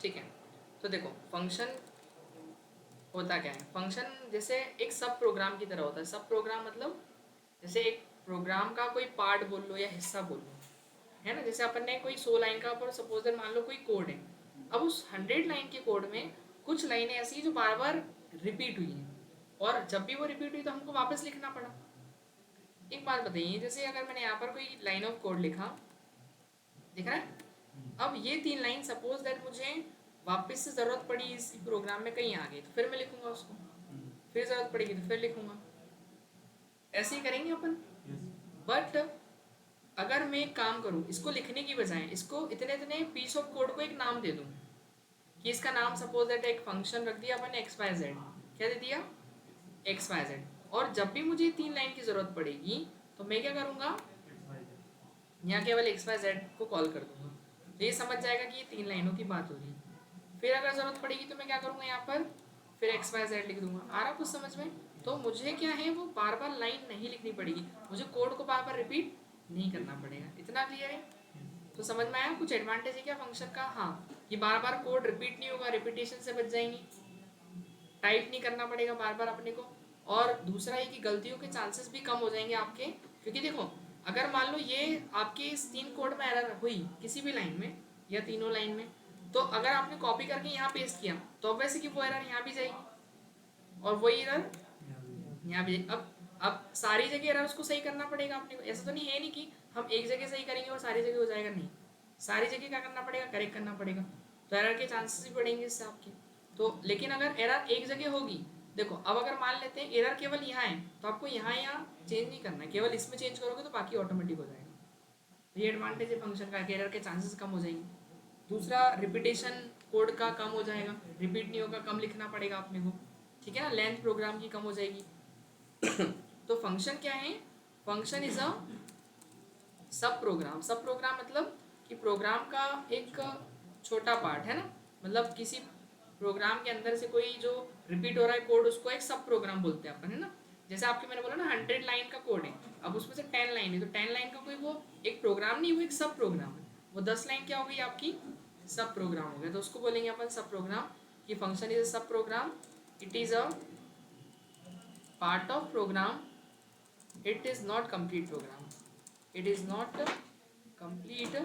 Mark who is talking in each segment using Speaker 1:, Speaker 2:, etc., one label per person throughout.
Speaker 1: ठीक है। तो देखो फंक्शन होता क्या है, फंक्शन जैसे एक सब प्रोग्राम की तरह होता है। सब प्रोग्राम मतलब जैसे एक प्रोग्राम का कोई पार्ट बोल लो या हिस्सा बोल लो, है ना। जैसे अपन ने कोई 100 लाइन का पर सपोज दैट मान लो कोई कोड है। अब उस 100 लाइन के कोड में कुछ लाइनें ऐसी हैं जो बार बार रिपीट हुई हैं, और जब भी वो रिपीट हुई तो हमको वापस लिखना पड़ा। एक बात बताइए, जैसे अगर मैंने यहाँ पर कोई लाइन ऑफ कोड लिखा, दिख रहा है। अब ये 3 लाइन सपोज दैट मुझे वापस से ज़रूरत पड़ी इस प्रोग्राम में कहीं आ गई, तो फिर मैं लिखूंगा उसको, फिर ज़रूरत पड़ेगी तो फिर लिखूंगा। ऐसे ही करेंगे अपन। बट अगर मैं एक काम करूँ, इसको लिखने की बजाय इसको इतने इतने पीस ऑफ कोड को एक नाम दे दूँ, कि इसका नाम सपोज दैट एक फंक्शन रख दिया अपन एक्स वाई जेड। क्या दे दिया? X Y Z. और जब भी मुझे 3 लाइन की ज़रूरत पड़ेगी तो मैं क्या करूँगा, यहाँ केवल एक्स वाई जेड को कॉल कर दूंगा, तो ये समझ जाएगा कि ये 3 लाइनों की बात हो रही है। फिर अगर ज़रूरत पड़ेगी तो मैं क्या करूँगा, यहाँ पर फिर एक्स वाई जेड लिख दूंगा। आ रहा कुछ समझ में? तो मुझे क्या है, वो बार बार लाइन नहीं लिखनी पड़ेगी, मुझे कोड को बार बार रिपीट नहीं करना पड़ेगा। इतना क्लियर है? तो समझ में आया कुछ एडवांटेज है क्या फंक्शन का? हाँ, कि बार बार कोड रिपीट नहीं होगा, रिपीटेशन से बच जाएंगे, टाइप नहीं करना पड़ेगा बार बार अपने को। और दूसरा ये कि गलतियों के चांसेस भी कम हो जाएंगे आपके, क्योंकि देखो अगर मान लो ये आपके इस 3 कोड में एरर हुई किसी भी लाइन में या तीनों लाइन में, तो अगर आपने कॉपी करके यहाँ पेस्ट किया तो अब वैसे कि वो एरर यहाँ भी जाएगी और वही एरर यहाँ भी। अब सारी जगह एरर उसको सही करना पड़ेगा अपने को। ऐसा तो नहीं है नहीं कि हम एक जगह सही करेंगे और सारी जगह हो जाएगा, नहीं, सारी जगह क्या करना पड़ेगा, करेक्ट करना पड़ेगा। तो एरर के चांसेस भी बढ़ेंगे इससे आपके। तो लेकिन अगर एरर एक जगह होगी, देखो अब अगर मान लेते हैं एरर केवल यहाँ है, तो आपको यहाँ यहाँ चेंज नहीं करना है, केवल इसमें चेंज करोगे तो बाकी ऑटोमेटिक हो जाएगा। तो ये एडवांटेज है फंक्शन का कि एरर के चांसेस कम हो जाएंगे। दूसरा, रिपीटेशन कोड का कम हो जाएगा, रिपीट नहीं होगा, कम लिखना पड़ेगा अपने को, ठीक है ना। लेंथ प्रोग्राम की कम हो जाएगी। तो फंक्शन क्या है? Function is a sub programme. सब प्रोग्राम मतलब कि प्रोग्राम का एक छोटा पार्ट है ना, मतलब किसी प्रोग्राम के अंदर से कोई जो रिपीट हो रहा है कोड, उसको एक सब प्रोग्राम बोलते हैं अपन, है ना। जैसे आपके मैंने बोला ना 100 लाइन का कोड है, अब उसमें से 10 लाइन है, तो 10 लाइन का कोई वो एक प्रोग्राम नहीं, वो एक सब प्रोग्राम है। वो 10 लाइन क्या हो गई आपकी? सब प्रोग्राम हो गया, तो उसको बोलेंगे अपन सब प्रोग्राम। कि function is a sub program, it is a part of program, it is not complete program, it is not complete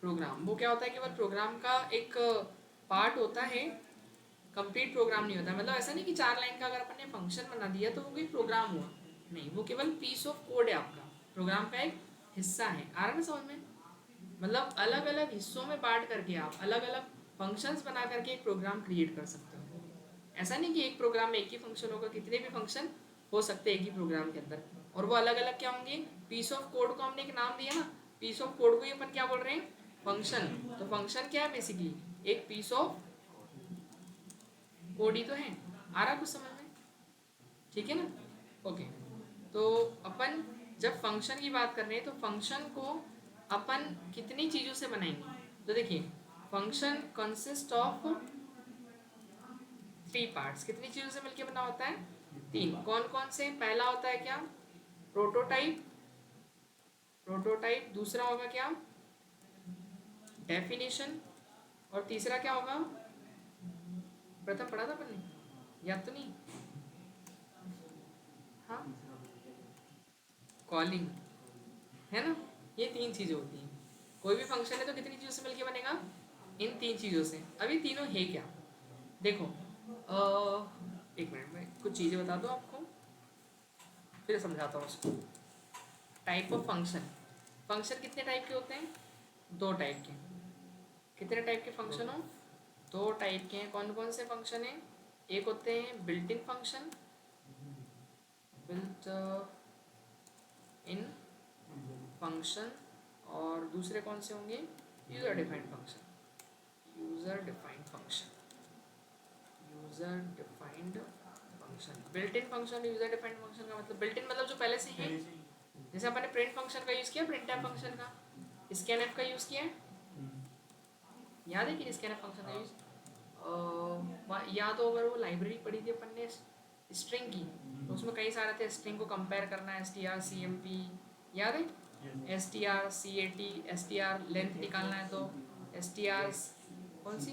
Speaker 1: program. वो क्या होता है, केवल प्रोग्राम का एक पार्ट होता है, कंप्लीट प्रोग्राम नहीं होता। मतलब ऐसा नहीं कि 4 लाइन का अगर अपन ने फंक्शन बना दिया तो वो कोई प्रोग्राम हुआ, नहीं, वो केवल पीस ऑफ कोड है आपका, प्रोग्राम का एक हिस्सा है। आ रहा है ना समझ में? मतलब अलग अलग हिस्सों में बांट करके आप अलग अलग फंक्शंस बना करके एक प्रोग्राम क्रिएट कर सकते हो। ऐसा नहीं कि एक प्रोग्राम में एक ही फंक्शन होगा, कितने भी फंक्शन हो सकते हैं एक ही प्रोग्राम के अंदर, और वो अलग अलग क्या होंगे? पीस ऑफ कोड को हमने एक नाम दिया ना, पीस ऑफ कोड को ही अपन क्या बोल रहे हैं? फंक्शन। तो फंक्शन क्या है? बेसिकली एक पीस ऑफ कोड ही तो है। आ रहा कुछ समझ में? ठीक है ना। ओके। तो अपन जब फंक्शन की बात कर रहे हैं तो फंक्शन को अपन कितनी चीज़ों से बनाएंगे? तो देखिए, फंक्शन कंसिस्ट ऑफ 3 पार्ट्स। कितनी चीज़ों से मिलकर बना होता है? 3। कौन कौन से? पहला होता है क्या? प्रोटोटाइप। प्रोटोटाइप। दूसरा होगा क्या? डेफिनेशन। और तीसरा क्या होगा? प्रथम पढ़ा था अपन ने, याद तो नहीं? हाँ, कॉलिंग, है ना। ये 3 चीज़ें होती हैं। कोई भी फंक्शन है तो कितनी चीज़ों से मिलकर बनेगा? इन 3 चीज़ों से। अभी तीनों है क्या? देखो, एक मिनट में कुछ चीज़ें बता दो आपको, फिर समझाता हूँ उसको। Type of function. फंक्शन कितने टाइप के होते हैं? 2 टाइप के। कितने टाइप के फंक्शन हो? 2 टाइप के हैं। कौन कौन से फंक्शन हैं? एक होते हैं built in function, built in function, और दूसरे कौन से होंगे? User defined function. User defined function, user defined function. Built in function, user defined function का मतलब बिल्ट इन मतलब जो पहले से है। जैसे अपन ने प्रिंट फंक्शन का यूज़ किया, प्रिंट टाइप फंक्शन का, स्कैन एफ का यूज़ किया है, याद है कि स्कैन एफ फंक्शन का यूज़? या तो अगर वो लाइब्रेरी पढ़ी थी अपन ने स्ट्रिंग की, तो उसमें कई सारे थे, स्ट्रिंग को कंपेयर करना, S T R C M P, याद है? S T R C A T, S T R length निकालना है तो एस टी आर कौन सी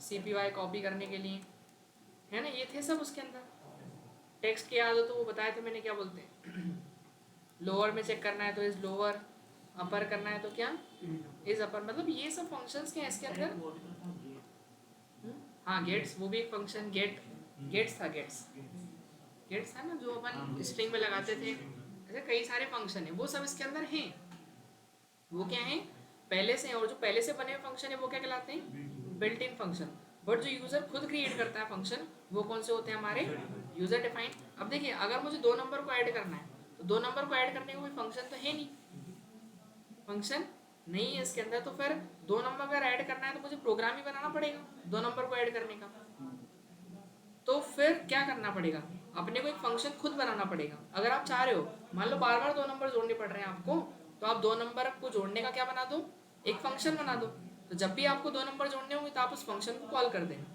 Speaker 1: CPY कॉपी करने के लिए, है ना, ये थे सब उसके अंदर। टेक्स्ट की याद हो तो वो बताया था मैंने क्या बोलते हैं, लोअर में चेक करना है तो इज लोअर, अपर करना है तो क्या इज अपर, मतलब ये सब फंक्शंस क्या है इसके अंदर। हाँ गेट्स, वो भी एक फंक्शन, गेट्स था, गेट्स था ना जो अपन स्ट्रिंग में लगाते थे, ऐसे कई सारे फंक्शन है, वो सब इसके अंदर हैं। वो क्या है पहले से, और जो पहले से बने हुए फंक्शन है वो क्या कहलाते हैं, बिल्ट इन फंक्शन। बट जो यूजर खुद क्रिएट करता है फंक्शन, वो कौन से होते हैं हमारे, यूजर डिफाइन। अब देखिए अगर मुझे 2 नंबर को ऐड करना है तो 2 नंबर को ऐड करने का कोई फंक्शन तो है नहीं, फंक्शन नहीं है इसके अंदर, तो फिर 2 नंबर अगर ऐड करना है तो मुझे प्रोग्राम ही बनाना पड़ेगा 2 नंबर को ऐड करने का। तो फिर क्या करना पड़ेगा, अपने को एक फंक्शन खुद बनाना पड़ेगा। अगर आप चाह रहे हो, मान लो बार बार 2 नंबर जोड़ने पड़ रहे हैं आपको, तो आप 2 नंबर को जोड़ने का क्या बना दो, एक फंक्शन बना दो। तो जब भी आपको 2 नंबर जोड़ने होंगे तो आप उस फंक्शन को कॉल कर देना,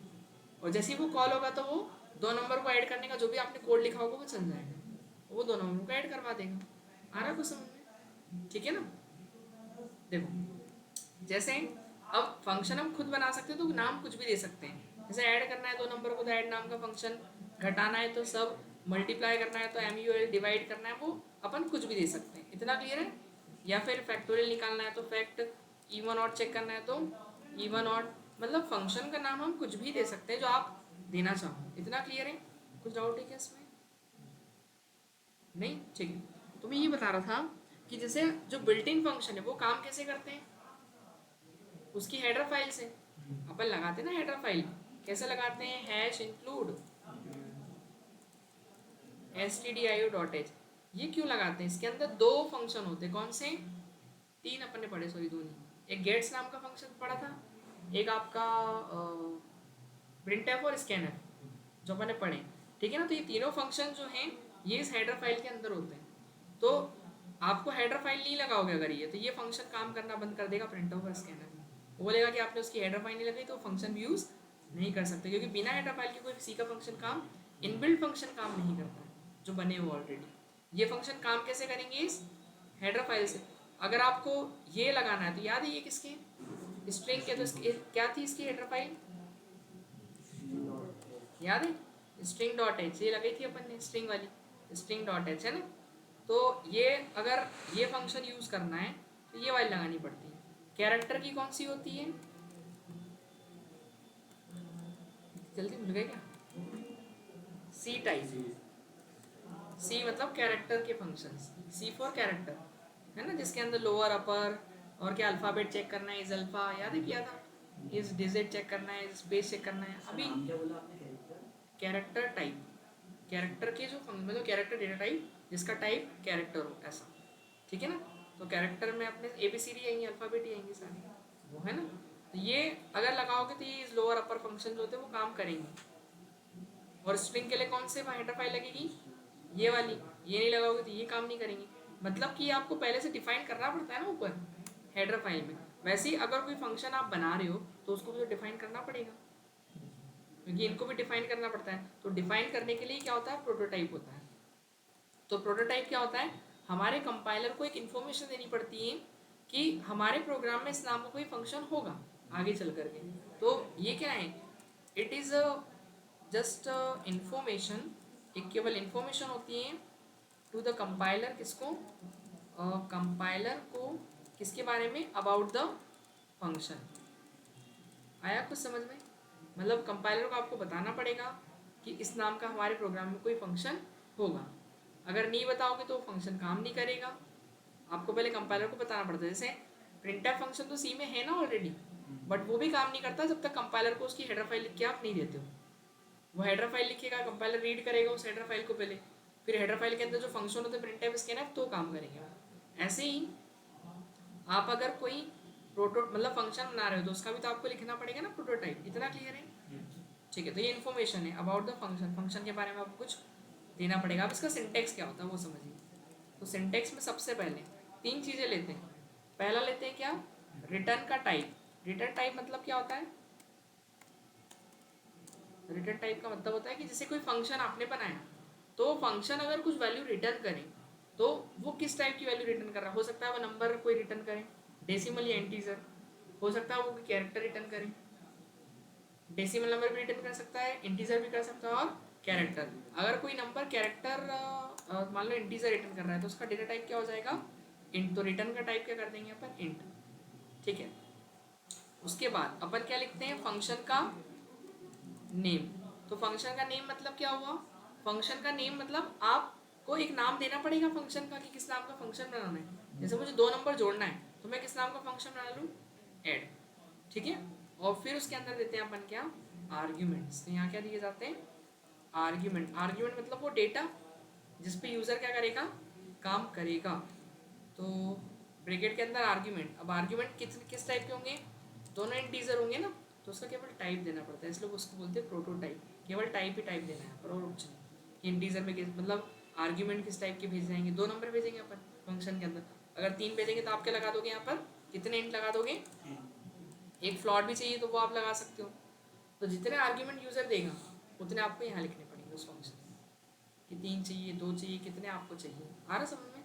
Speaker 1: और जैसे ही वो कॉल होगा तो वो 2 नंबर को ऐड करने का जो भी आपने कोड लिखा होगा वो चल जाएगा, वो 2 नंबर को ऐड करवा देगा। आ रहा कुछ समझ में, ठीक है ना। देखो जैसे अब फंक्शन हम खुद बना सकते हैं तो नाम कुछ भी दे सकते हैं, जैसे ऐड करना है 2 नंबर को तो ऐड नाम का फंक्शन, घटाना है तो सब, मल्टीप्लाई करना है तो MUL, डिवाइड करना है वो अपन कुछ भी दे सकते हैं। इतना क्लियर है। या फिर फैक्टोरियल निकालना है तो फैक्ट, इवन और चेक करना है तो इवन और, मतलब फंक्शन का नाम हम कुछ भी दे सकते हैं जो आप देना चाहो। इतना क्लियर है, कुछ डाउट है क्या इसमें, नहीं, ठीक है। तो मैं ये बता रहा था कि जैसे जो बिल्ट इन फंक्शन है वो काम कैसे करते हैं, उसकी हेडर फाइल से अपन लगाते हैं ना, हेडर फाइल कैसे लगाते हैं, हैश इंक्लूड stdio.h। ये क्यों लगाते हैं, इसके अंदर 2 फंक्शन होते हैं, कौन से, 3 अपन ने पढ़े, सॉरी 2 नहीं, एक गेट्स नाम का फंक्शन पढ़ा था, एक आपका printf और scanf जो अपन ने पढ़े, ठीक है ना। तो ये तीनों फंक्शन जो हैं ये इस हेडर फाइल के अंदर होते हैं। तो आपको हेडर फाइल नहीं लगाओगे अगर ये, तो ये फंक्शन काम करना बंद कर देगा printf और scanf, वो बोलेगा कि आपने उसकी हेडर फाइल नहीं लगाई तो फंक्शन भी यूज़ नहीं कर सकते, क्योंकि बिना हेडर फाइल के कोई सी का फंक्शन काम, इनबिल्ट फंक्शन काम नहीं करता है जो बने हुए ऑलरेडी। ये फंक्शन काम कैसे करेंगे, इस हेडर फाइल से। अगर आपको ये लगाना है तो याद है ये किसके, स्ट्रिंग के, तो क्या थी इसकी हेडर फाइल, याद है, स्ट्रिंग डॉट एच, ये लगाई थी अपन ने स्ट्रिंग वाली, स्ट्रिंग डॉट एच है ना। तो ये अगर ये फंक्शन यूज़ करना है तो ये वाली लगानी पड़ती है। कैरेक्टर की कौन सी होती है, जल्दी भूल गए क्या, सी टाइप, सी मतलब कैरेक्टर के फंक्शंस, सी फॉर कैरेक्टर, है ना, जिसके अंदर लोअर अपर और क्या अल्फ़ाबेट चेक करना है, इज अल्फ़ा याद है किया था, इज डिजिट चेक करना है, स्पेस चेक करना है। अभी कैरेक्टर टाइप, कैरेक्टर के जो मतलब कैरेक्टर डेटा टाइप जिसका टाइप कैरेक्टर हो, ऐसा, ठीक है ना। तो कैरेक्टर में अपने ABCD आएंगे, अल्फ़ाबेट ही आएंगे सारे, वो है ना। तो ये अगर लगाओगे तो ये लोअर अपर फंक्शन जो होते हैं वो काम करेंगे। और स्ट्रिंग के लिए कौन से हेडर फाइल लगेगी, ये वाली, ये नहीं लगाओगे तो ये काम नहीं करेंगे। मतलब कि आपको पहले से डिफाइन करना पड़ता है ना ऊपर हेडर फाइल में। वैसे ही अगर कोई फंक्शन आप बना रहे हो तो उसको भी तो डिफाइन करना पड़ेगा, क्योंकि इनको भी डिफाइन करना पड़ता है। तो डिफाइन करने के लिए क्या होता है, प्रोटोटाइप होता है। तो प्रोटोटाइप क्या होता है, हमारे कंपाइलर को एक इन्फॉर्मेशन देनी पड़ती है कि हमारे प्रोग्राम में इस नाम का कोई फंक्शन होगा आगे चल करके। तो ये क्या है, इट इज़ जस्ट इंफॉर्मेशन, एक केवल इंफॉर्मेशन होती है टू द कंपाइलर, किसको, कंपाइलर को, किसके बारे में, अबाउट द फंक्शन। आया कुछ समझ में, मतलब कंपाइलर को आपको बताना पड़ेगा कि इस नाम का हमारे प्रोग्राम में कोई फंक्शन होगा। अगर नहीं बताओगे तो फंक्शन काम नहीं करेगा, आपको पहले कंपाइलर को बताना पड़ता है। जैसे प्रिंटफ फंक्शन तो सी में है ना ऑलरेडी, बट वो भी काम नहीं करता जब तक कंपाइलर को उसकी हेडर फाइल लिख के आप नहीं देते हो। वो हेडर फाइल लिखेगा, कंपाइलर रीड करेगा उस हेडर फाइल को पहले, फिर हेडर फाइल के अंदर जो फंक्शन होते हैं प्रिंटफ स्कैनफ तो काम करेंगे। ऐसे ही आप अगर कोई प्रोटो मतलब फंक्शन बना रहे हो तो उसका भी तो आपको लिखना पड़ेगा ना प्रोटोटाइप। इतना क्लियर है, ठीक है। तो ये इन्फॉर्मेशन है अबाउट द फंक्शन, फंक्शन के बारे में आपको कुछ देना पड़ेगा। अब इसका सिंटेक्स क्या होता है वो समझिए। तो सिंटेक्स में सबसे पहले 3 चीज़ें लेते हैं। पहला लेते हैं क्या, रिटर्न का टाइप। रिटर्न टाइप मतलब क्या होता है, रिटर्न टाइप का मतलब होता है कि जैसे कोई फंक्शन आपने बनाया तो फंक्शन अगर कुछ वैल्यू रिटर्न करे तो वो किस टाइप की वैल्यू रिटर्न कर रहा है। हो सकता है वो नंबर कोई रिटर्न करे, डेसिमल या इंटीजर, हो सकता है वो कोई कैरेक्टर रिटर्न करे, डेसिमल नंबर भी रिटर्न कर सकता है, इंटीजर भी कर सकता है, और कैरेक्टर। अगर कोई नंबर कैरेक्टर मान लो इंटीजर रिटर्न कर रहा है तो उसका डेटा टाइप क्या हो जाएगा, इंट। तो रिटर्न का टाइप क्या कर देंगे अपन, इंट। ठीक है। उसके बाद अपन क्या लिखते हैं, फंक्शन का नेम। तो फंक्शन का नेम मतलब क्या हुआ, फंक्शन का नेम मतलब आपको एक नाम देना पड़ेगा फंक्शन का, कि किस नाम का फंक्शन बनाना है। जैसे मुझे 2 नंबर जोड़ना है तो मैं किस नाम का फंक्शन बना लूँ, ऐड। ठीक है। और फिर उसके अंदर देते हैं अपन क्या, आर्ग्यूमेंट्स। तो यहाँ क्या दिए जाते हैं, आर्ग्यूमेंट। आर्ग्यूमेंट मतलब वो डेटा जिस पे यूज़र क्या करेगा, काम करेगा। तो ब्रैकेट के अंदर आर्ग्यूमेंट। अब आर्ग्यूमेंट किस किस टाइप के होंगे, दोनों इंटीजर होंगे ना, तो उसका केवल टाइप देना पड़ता है, इसलिए उसको बोलते हैं प्रोटोटाइप। केवल टाइप ही टाइप देना है, पर और कुछ नहीं। इंटीजर में मतलब आर्ग्यूमेंट किस टाइप के भेज जाएंगे, 2 नंबर भेजेंगे अपन फंक्शन के अंदर। अगर 3 भेजेंगे तो आप क्या लगा दोगे यहाँ पर, कितने इंट लगा दोगे, एक फ्लॉट भी चाहिए तो वो आप लगा सकते हो। तो जितने आर्ग्यूमेंट यूज़र देगा उतने आपको यहाँ लिखने पड़ेंगे उस फंक्शन में, कि 3 चाहिए, 2 चाहिए, कितने आपको चाहिए। आ रहा समझ में।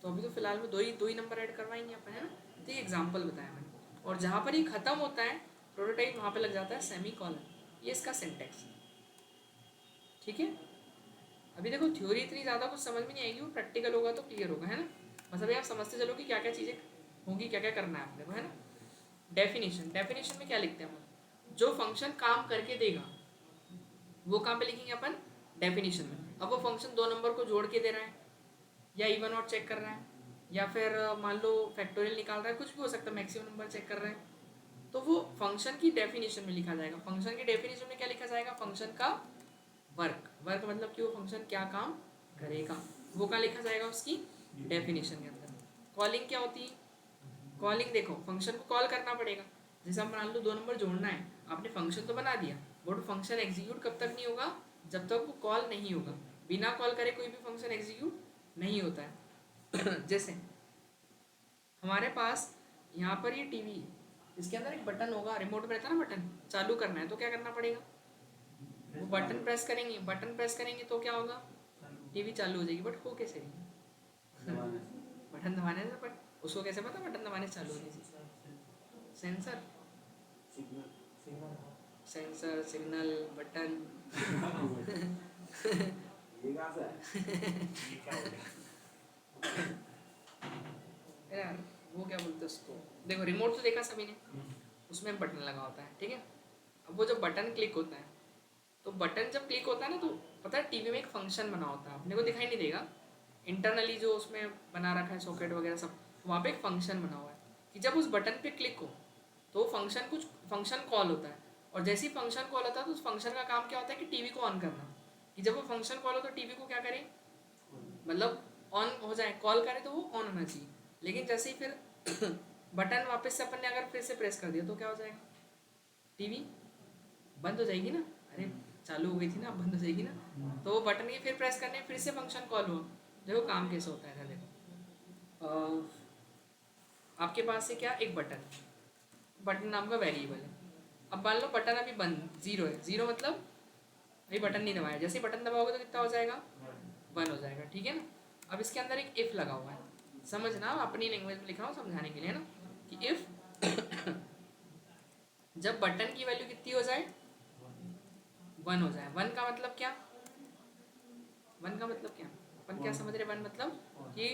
Speaker 1: तो अभी तो फिलहाल में दो ही नंबर ऐड करवाएंगे अपन, है ना। तो ये एग्जाम्पल बताया मैंने। और जहाँ पर ये खत्म होता है प्रोटोटाइप, वहाँ पे लग जाता है सेमी कॉलन। ये इसका सिंटेक्स। ठीक है। अभी देखो थ्योरी इतनी ज़्यादा कुछ समझ में नहीं आएगी, वो प्रैक्टिकल होगा तो क्लियर होगा, है ना। बस अभी आप समझते चलो कि क्या क्या चीज़ें होंगी, क्या क्या करना है अपने को, है ना। डेफिनेशन। डेफिनेशन में क्या लिखते हैं अपन, जो फंक्शन काम करके देगा वो कहाँ पे लिखेंगे अपन, डेफिनेशन में। अब वो फंक्शन 2 नंबर को जोड़ के दे रहा है, या इवन और चेक कर रहा है, या फिर मान लो फैक्टोरियल निकाल रहा है, कुछ भी हो सकता है, मैक्सिमम नंबर चेक कर रहा है, तो वो फंक्शन की डेफिनेशन में लिखा जाएगा। फंक्शन की डेफिनेशन में क्या लिखा जाएगा, फंक्शन का वर्क। वर्क मतलब कि वो फंक्शन क्या काम करेगा, वो कहाँ लिखा जाएगा, उसकी डेफिनेशन के अंदर। कॉलिंग क्या होती है, कॉलिंग देखो फंक्शन को कॉल करना पड़ेगा। जैसे हम मान लो 2 नंबर जोड़ना है, आपने फंक्शन तो बना दिया, बट फंक्शन एग्जीक्यूट कब तक नहीं होगा, जब तक वो कॉल नहीं होगा। बिना कॉल करे कोई भी फंक्शन एग्जीक्यूट नहीं होता है। जैसे हमारे पास यहाँ पर ये टीवी है, इसके अंदर एक बटन होगा, रिमोट में रहता है ना बटन, चालू करना है तो क्या करना पड़ेगा, वो बटन प्रेस करेंगे। बटन प्रेस करेंगे तो क्या होगा, टीवी चालू हो जाएगी। बट हो कैसे रही, बटन दबाने से। बट उसको कैसे पता बटन दबाने से चालू होने से, सेंसर, सेंसर, सिग्नल, बटन। यार वो क्या बोलते हैं उसको, देखो रिमोट तो देखा सभी ने, उसमें बटन लगा होता है, ठीक है। अब वो जब बटन क्लिक होता है, तो बटन जब क्लिक होता है ना, तो पता है टीवी में एक फंक्शन बना होता है, अपने को दिखाई नहीं देगा, इंटरनली जो उसमें बना रखा है सॉकेट वगैरह सब, वहाँ पे एक फंक्शन बना हुआ है कि जब उस बटन पे क्लिक हो तो फंक्शन कुछ फंक्शन कॉल होता है। और जैसे ही फंक्शन कॉल होता है तो उस फंक्शन का काम क्या होता है कि टीवी को ऑन करना, कि जब वो फंक्शन कॉल हो तो टीवी को क्या करे, मतलब ऑन हो जाए, कॉल करे तो वो ऑन होना चाहिए। लेकिन जैसे ही फिर बटन वापस से अपन ने अगर फिर से प्रेस कर दिया तो क्या हो जाएगा, टीवी बंद हो जाएगी ना। अरे चालू हो गई थी ना, अब बंद हो जाएगी ना। तो वो बटन के फिर प्रेस करने फिर से फंक्शन कॉल हुआ। देखो काम कैसे होता है, देखो आपके पास है क्या, एक बटन, बटन नाम का वेरिएबल है। अब मान लो बटन अभी बंद, जीरो है। जीरो मतलब अभी बटन नहीं दबाया, जैसे ही बटन दबाओगे तो कितना हो जाएगा, 1 हो जाएगा, ठीक है ना। अब इसके अंदर एक इफ लगा हुआ है, समझना, अपनी लैंग्वेज में लिखा हूँ समझाने के लिए ना, कि इफ जब बटन की वैल्यू कितनी हो जाए, 1 हो जाए। 1 का मतलब क्या, 1 का मतलब क्या, अपन क्या समझ रहे, 1 मतलब कि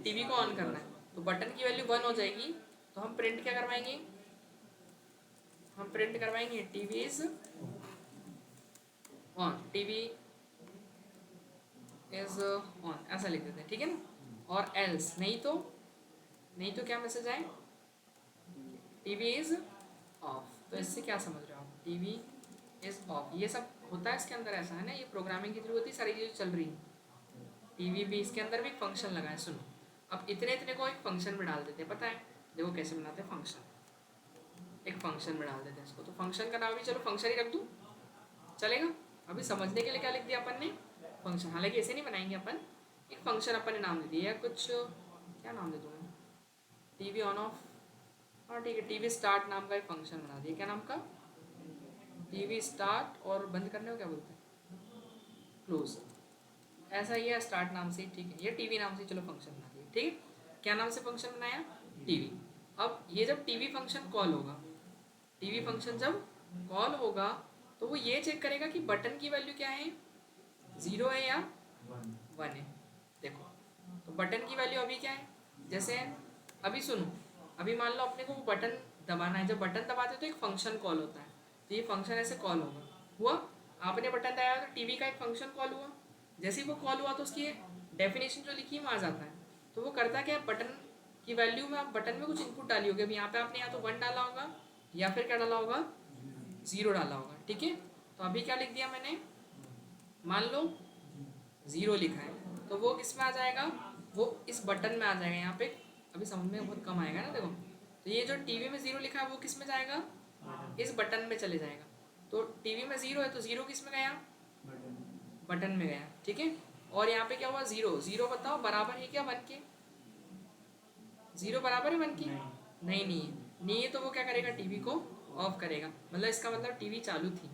Speaker 1: टीवी को ऑन करना है, तो बटन की वैल्यू 1 हो जाएगी, तो हम प्रिंट क्या करवाएंगे, हम प्रिंट करवाएंगे TV is on, TV is on, ऐसा लिख देते हैं, ठीक है ना। और एल्स नहीं तो क्या मैसेज आए, टीवी इज ऑफ। तो इससे क्या समझ रहे हो आप, टीवी इज ऑफ, ये सब होता है इसके अंदर, ऐसा है ना, ये प्रोग्रामिंग की जरूरत ही सारी चीज़ें चल रही है। टीवी भी इसके अंदर भी एक फंक्शन लगा है, सुनो। अब इतने इतने को एक फंक्शन में डाल देते हैं, पता है, देखो कैसे बनाते हैं फंक्शन, एक फंक्शन में डाल देते हैं इसको। तो फंक्शन का नाम भी चलो फंक्शन ही रख दूँ, चलेगा। अभी समझने के लिए क्या लिख दिया अपन ने, फंक्शन। हालांकि ऐसे नहीं बनाएंगे अपन, एक फंक्शन अपन ने नाम दे दिया, कुछ क्या नाम दे दूँ मैं, टीवी ऑन ऑफ, हाँ ठीक है, टीवी स्टार्ट नाम का एक फंक्शन बना दिया। क्या नाम का, टीवी स्टार्ट। और बंद करने को क्या बोलते हैं, क्लोज। ऐसा ही है, स्टार्ट नाम से, ठीक है, ये टीवी नाम से चलो फंक्शन बना दिया, ठीक है। क्या नाम से फंक्शन बनाया, टीवी। अब ये जब टीवी फंक्शन कॉल होगा, टीवी फंक्शन जब कॉल होगा तो वो ये चेक करेगा कि बटन की वैल्यू क्या है, 0 है या 1 है। देखो, तो बटन की वैल्यू अभी क्या है, जैसे अभी सुनो, अभी मान लो अपने को वो बटन दबाना है। जब बटन दबाते तो एक फंक्शन कॉल होता है, तो ये फंक्शन ऐसे कॉल होगा, हुआ। आपने बटन दबाया तो टीवी का एक फंक्शन कॉल हुआ। जैसे ही वो कॉल हुआ तो उसकी डेफिनेशन जो लिखी है वहाँ जाता है। तो वो करता क्या है, बटन की वैल्यू में आप बटन में कुछ इनपुट डाली होगी। अभी यहाँ पे आपने या तो 1 डाला होगा या फिर क्या डाला होगा, 0 डाला होगा, ठीक है। तो अभी क्या लिख दिया मैंने, मान लो 0 लिखा है, तो वो किस में आ जाएगा, वो इस बटन में आ जाएगा यहाँ पे। अभी समझ में बहुत कम आएगा ना, देखो। तो ये जो टीवी में 0 लिखा है वो किस में जाएगा, इस बटन में चले जाएगा। तो टीवी में 0 है तो 0 किस में गया, बटन में गया, ठीक है। और यहाँ पे क्या हुआ, 0 0 बताओ बराबर है क्या 1 के, 0 बराबर है 1 के, नहीं नहीं है, नहीं है। तो वो क्या करेगा, टीवी को ऑफ करेगा। मतलब इसका मतलब टीवी चालू थी।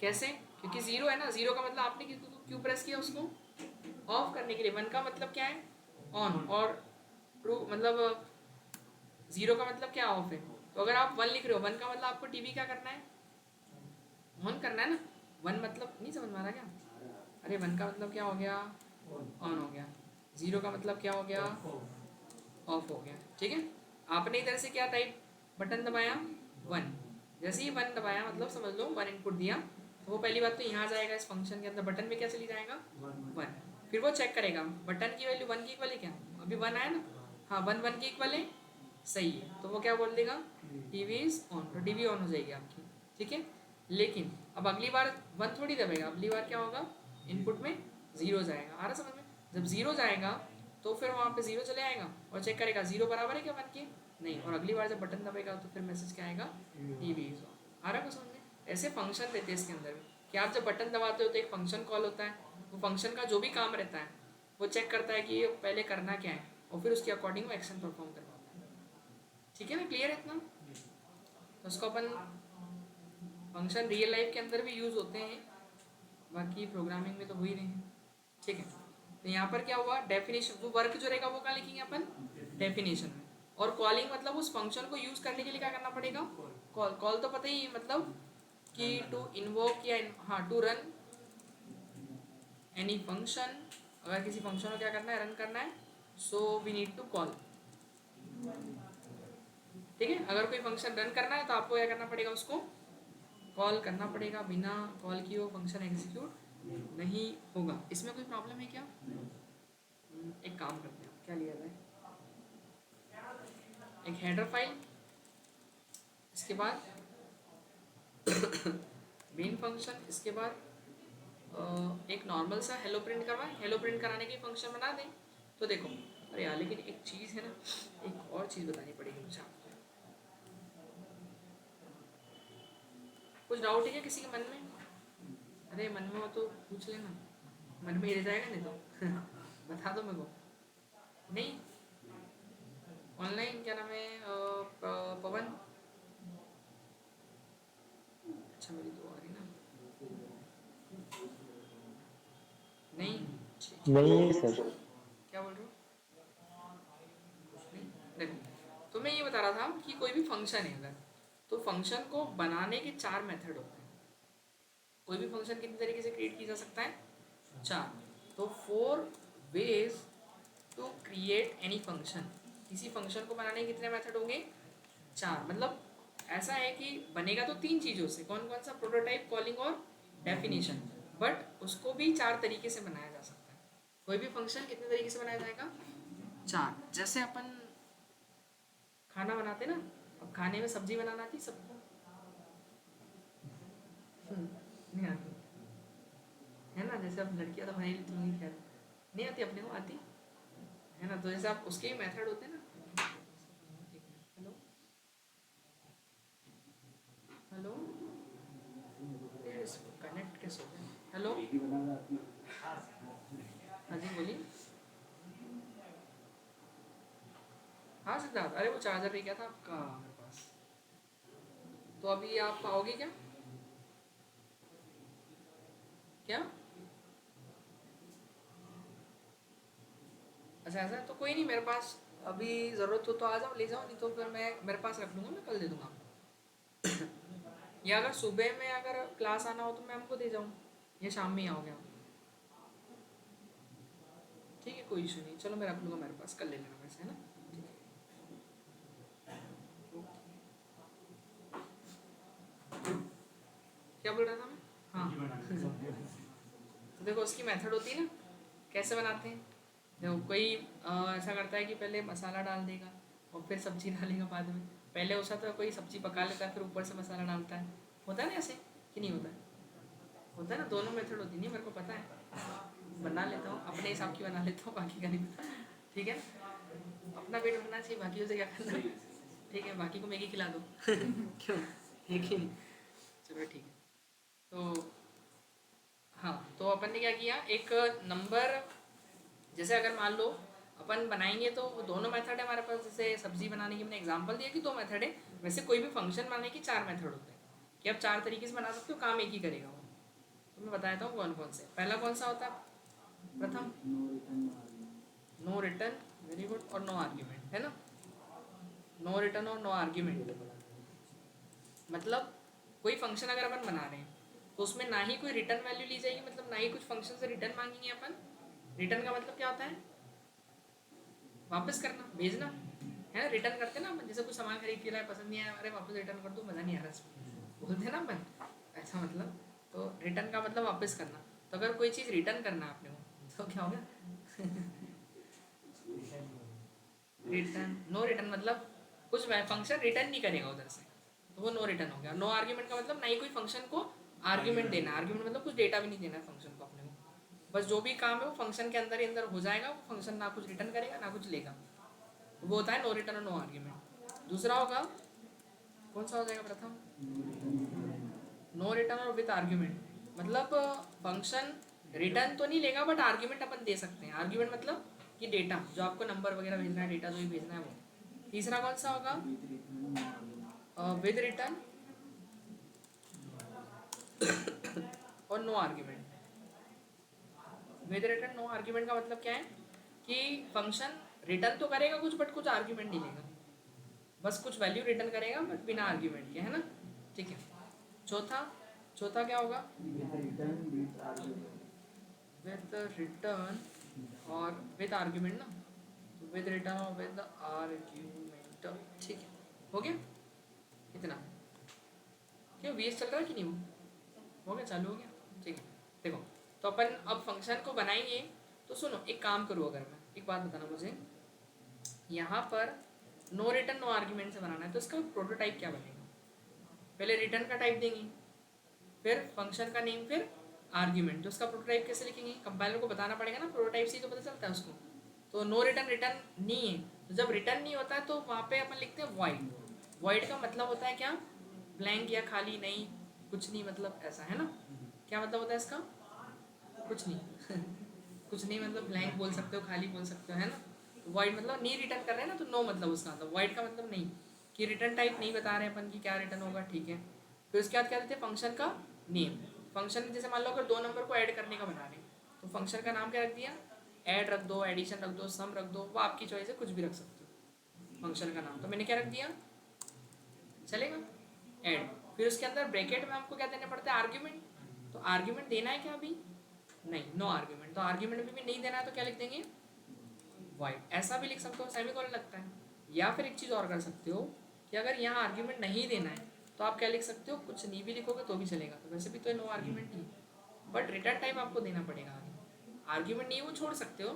Speaker 1: कैसे, क्योंकि 0 है ना, 0 का मतलब आपने क्यों प्रेस किया उसको, ऑफ करने के लिए। 1 का मतलब क्या है, ऑन, और ट्रू मतलब 0 का मतलब क्या, ऑफ है। तो अगर आप 1 लिख रहे हो, 1 का मतलब आपको टीवी क्या करना है, ऑन करना है ना। 1 मतलब नहीं समझ में आ रहा क्या, अरे 1 का मतलब क्या हो गया, ऑन हो गया। 0 का मतलब क्या हो गया, ऑफ हो गया, ठीक है। आपने इधर से क्या टाइप बटन दबाया, 1। जैसे ही 1 दबाया मतलब समझ लो 1 इनपुट दिया, तो वो पहली बात तो यहाँ जाएगा इस फंक्शन के अंदर, बटन में क्या चली जाएगा, 1। फिर वो चेक करेगा बटन की वैल्यू 1 की इक्वल है क्या, अभी 1 आया ना, हाँ 1 1 की इक्वल है, सही है। तो वो क्या बोल देगा, टीवी इज ऑन, तो टीवी ऑन हो जाएगी आपकी, ठीक है। लेकिन अब अगली बार 1 थोड़ी दबेगा, अगली बार क्या होगा, इनपुट में 0 जाएगा। आ रहा समझ में, जब 0 जाएगा तो फिर वहाँ पे 0 चले आएगा और चेक करेगा 0 बराबर है क्या 1 के, नहीं। और अगली बार जब बटन दबेगा तो फिर मैसेज क्या आएगा, टीवी इज ऑन। आ रहा कुछ समझ में। ऐसे फंक्शन रहते हैं इसके अंदर भी, कि आप जब बटन दबाते हो तो एक फंक्शन कॉल होता है। वो फंक्शन का जो भी काम रहता है वो चेक करता है कि ये पहले करना क्या है, और फिर उसके अकॉर्डिंग वो एक्शन परफॉर्म करवाता है, ठीक है ना, क्लियर है इतना। तो उसको अपन फंक्शन रियल लाइफ के अंदर भी यूज़ होते हैं, बाकी प्रोग्रामिंग में तो हो ही नहीं है, ठीक है। तो यहाँ पर क्या हुआ, डेफिनेशन, वो वर्क जो रहेगा वो कहाँ लिखेंगे अपन, डेफिनेशन में। और कॉलिंग मतलब उस फंक्शन को यूज़ करने के लिए क्या करना पड़ेगा, कॉल। कॉल तो पता ही है, मतलब कि टू इन्वोक या हाँ टू रन एनी फंक्शन। अगर किसी फंक्शन को क्या करना है, रन करना है, so we need to call, ठीक है। अगर कोई फंक्शन रन करना है तो आपको क्या करना पड़ेगा, उसको कॉल करना पड़ेगा। बिना कॉल किए वो फंक्शन एग्जीक्यूट नहीं होगा। इसमें कोई प्रॉब्लम है क्या, एक काम करते हैं, क्या लिया जाए, एक हेडर फाइल, इसके बाद मेन फंक्शन, इसके बाद एक नॉर्मल सा हेलो प्रिंट करवाएं। हेलो प्रिंट कराने के फंक्शन बना दें। तो देखो, अरे यार लेकिन एक चीज़ है ना, एक और चीज़ बतानी पड़ेगी मुझे आपको। कुछ डाउट है क्या किसी के मन में, अरे मन में हो तो पूछ लेना, मन में ही रह जाएगा नहीं तो बता दो मेरे को। नहीं, ऑनलाइन क्या नाम है, पवन, अच्छा मेरी तो आ रही ना, नहीं,
Speaker 2: नहीं सर।
Speaker 1: क्या बोल रहे हो, कुछ नहीं। देखो, तो मैं ये बता रहा था कि कोई भी फंक्शन है अगर, तो फंक्शन को बनाने के 4 मेथड होते हैं। कोई भी फंक्शन कितने तरीके से क्रिएट किया जा सकता है, 4। तो 4 ways to create any function. किसी फंक्शन को बनाने के कितने मेथड होंगे, 4। मतलब ऐसा है कि बनेगा तो 3 चीज़ों से, कौन कौन सा, प्रोटोटाइप, कॉलिंग और डेफिनेशन। बट उसको भी 4 तरीके से बनाया जा सकता है। कोई भी फंक्शन कितने तरीके से बनाया जाएगा, 4। जैसे अपन खाना बनाते ना, अब खाने में सब्जी बनाना आती सबको, नहीं आती है ना। जैसे अब लड़कियां तो बना ही लेती होंगी, खैर नहीं आती, अपने को आती है ना। तो जैसे आप उसके भी मेथड होते हैं ना। हेलो, हेलो, कनेक्ट कैसे हो गया, हेलो, हाँ जी बोलिए। हाँ सिद्धार्थ, अरे वो चार्जर रह गया था आपका मेरे पास। तो अभी आप आओगे क्या, क्या, अच्छा ऐसा है तो कोई नहीं, मेरे पास अभी ज़रूरत हो तो आ जाओ, ले जाओ, नहीं तो फिर मैं मेरे पास रख लूँगा, मैं कल दे दूँगा आपको। या अगर सुबह में अगर क्लास आना हो तो मैम को दे जाऊँ, या शाम में ही आओगे आप? ठीक है, कोई इशू नहीं, चलो मैं रख लूँगा मेरे पास, कल ले लेना वैसे, है ना? ठीक है, क्या बोल रहा था मैं? हाँ तो देखो उसकी मेथड होती है ना, कैसे बनाते हैं। देखो कोई ऐसा करता है कि पहले मसाला डाल देगा और फिर सब्जी डालेगा बाद में। पहले उसका तो कोई सब्जी पका लेता है फिर ऊपर से मसाला डालता है, होता है ना ऐसे कि नहीं होता है? होता है ना, दोनों मेथड होती नहीं, मेरे को पता है, बना लेता हूँ अपने हिसाब की, बना लेता हूँ, बाकी का नहीं पता। ठीक है, अपना पेट भरना चाहिए, बाकी उसे क्या करना। ठीक है, बाकी को मैगी खिला दो। क्यों, है कि नहीं? चलो ठीक है। तो हाँ, तो अपन ने क्या किया, एक नंबर, जैसे अगर मान लो अपन बनाएंगे तो वो दोनों मेथड है हमारे पास। जैसे सब्जी बनाने की मैंने एग्जांपल दिया कि दो मेथड है, वैसे कोई भी फंक्शन बनाने की चार मेथड होते हैं, कि आप चार तरीके से बना सकते हो, काम एक ही करेगा वो। तो मैं बताता हूँ कौन कौन से। पहला कौन सा होता है? प्रथम, नो रिटर्न, वेरी गुड, और नो आर्ग्यूमेंट, है ना? नो रिटर्न और नो आर्ग्यूमेंट मतलब कोई फंक्शन अगर अपन बना रहे हैं तो उसमें ना ही कोई रिटर्न वैल्यू ली जाएगी, मतलब ना ही कुछ फंक्शन से रिटर्न मांगेंगे अपन। रिटर्न का मतलब क्या होता है? वापस करना, भेजना, है ना? रिटर्न करते ना अपन, जैसे कुछ सामान खरीद के लाए, पसंद नहीं आया, अरे वापस रिटर्न कर दो, मज़ा नहीं आ रहा इसमें, बोलते हैं ना अपन, ऐसा मतलब। तो रिटर्न का मतलब वापस करना। तो अगर कोई चीज़ रिटर्न करना है आपने को तो क्या होगा? रिटर्न, नो रिटर्न मतलब कुछ फंक्शन रिटर्न नहीं करेगा उधर से, तो वो नो रिटर्न हो गया। नो आर्ग्यूमेंट का मतलब ना ही कोई फंक्शन को आर्ग्यूमेंट देना। आर्ग्यूमेंट मतलब कुछ डेटा भी नहीं देना है फंक्शन को अपने को, बस जो भी काम है वो फंक्शन के अंदर ही अंदर हो जाएगा, वो फंक्शन ना कुछ रिटर्न करेगा ना कुछ लेगा। तो वो होता है नो रिटर्न और नो आर्ग्यूमेंट। दूसरा होगा, कौन सा हो जाएगा प्रथम? नो रिटर्न और विद आर्ग्यूमेंट मतलब फंक्शन रिटर्न तो नहीं लेगा बट आर्ग्यूमेंट अपन दे सकते हैं। आर्ग्यूमेंट मतलब कि डेटा जो आपको नंबर वगैरह भेजना है, डेटा जो भी भेजना है वो। तीसरा कौन सा होगा? विद रिटर्न और no argument. With return no argument का मतलब क्या है कि फंक्शन रिटर्न तो करेगा कुछ बट कुछ आर्ग्यूमेंट नहीं लेगा, बस कुछ वैल्यू रिटर्न करेगा बट बिना आर्ग्यूमेंट के, है ना? ठीक है। चौथा, चौथा क्या होगा? विद रिटर्न और विद आर्ग्यूमेंट ना, विद रिटर्न और विद आर्ग्यूमेंट। ठीक है, हो गया इतना? क्यों वीएस चल रहा है कि नहीं? हो गया, चालू हो गया? ठीक है। देखो, तो अपन अब फंक्शन को बनाएंगे। तो सुनो, एक काम करो, अगर मैं एक बात बताना मुझे, यहाँ पर नो रिटर्न नो आर्ग्यूमेंट से बनाना है तो इसका प्रोटोटाइप क्या बनेगा? पहले रिटर्न का टाइप देंगे, फिर फंक्शन का नेम, फिर आर्ग्यूमेंट। तो उसका प्रोटोटाइप कैसे लिखेंगे? कंपाइलर को बताना पड़ेगा ना, प्रोटोटाइप से ही तो पता चलता है उसको। तो नो रिटर्न, रिटर्न नहीं है, तो जब रिटर्न नहीं होता है तो वहाँ पे अपन लिखते हैं वॉइड। वॉइड का मतलब होता है क्या? ब्लैंक या खाली, नहीं कुछ नहीं, मतलब ऐसा, है ना? क्या मतलब होता है इसका? कुछ नहीं। कुछ नहीं मतलब ब्लैंक बोल सकते हो, खाली बोल सकते हो, है ना? तो वॉइड मतलब नहीं रिटर्न कर रहे हैं ना, तो नो मतलब उसका मतलब। वॉइड का मतलब नहीं, कि रिटर्न टाइप नहीं बता रहे हैं अपन कि क्या रिटर्न होगा, ठीक है। फिर उसके बाद क्या देते हैं? फंक्शन का नेम। फंक्शन जैसे मान लो अगर दो नंबर को ऐड करने का बना रहे हैं तो फंक्शन का नाम क्या रख दिया? ऐड रख दो, एडिशन रख दो, सम रख दो, वो आपकी चॉइस है, कुछ भी रख सकते हो फंक्शन का नाम। तो मैंने क्या रख दिया, चलेगा? ऐड। फिर उसके अंदर ब्रैकेट में हमको क्या देने पड़ते हैं? आर्ग्यूमेंट। तो आर्ग्यूमेंट देना है क्या अभी? नहीं, नो आर्ग्यूमेंट। तो आर्ग्यूमेंट भी नहीं देना है तो क्या लिख देंगे? वाइड। ऐसा भी लिख सकते हो, सेमीकोलन लगता है। या फिर एक चीज़ और कर सकते हो कि अगर यहाँ आर्ग्यूमेंट नहीं देना है तो आप क्या लिख सकते हो? कुछ नहीं भी लिखोगे तो भी चलेगा, तो वैसे भी तो नो आर्ग्यूमेंट ही, बट रिटर्न टाइप आपको देना पड़ेगा आगे। आर्ग्यूमेंट नहीं वो छोड़ सकते हो,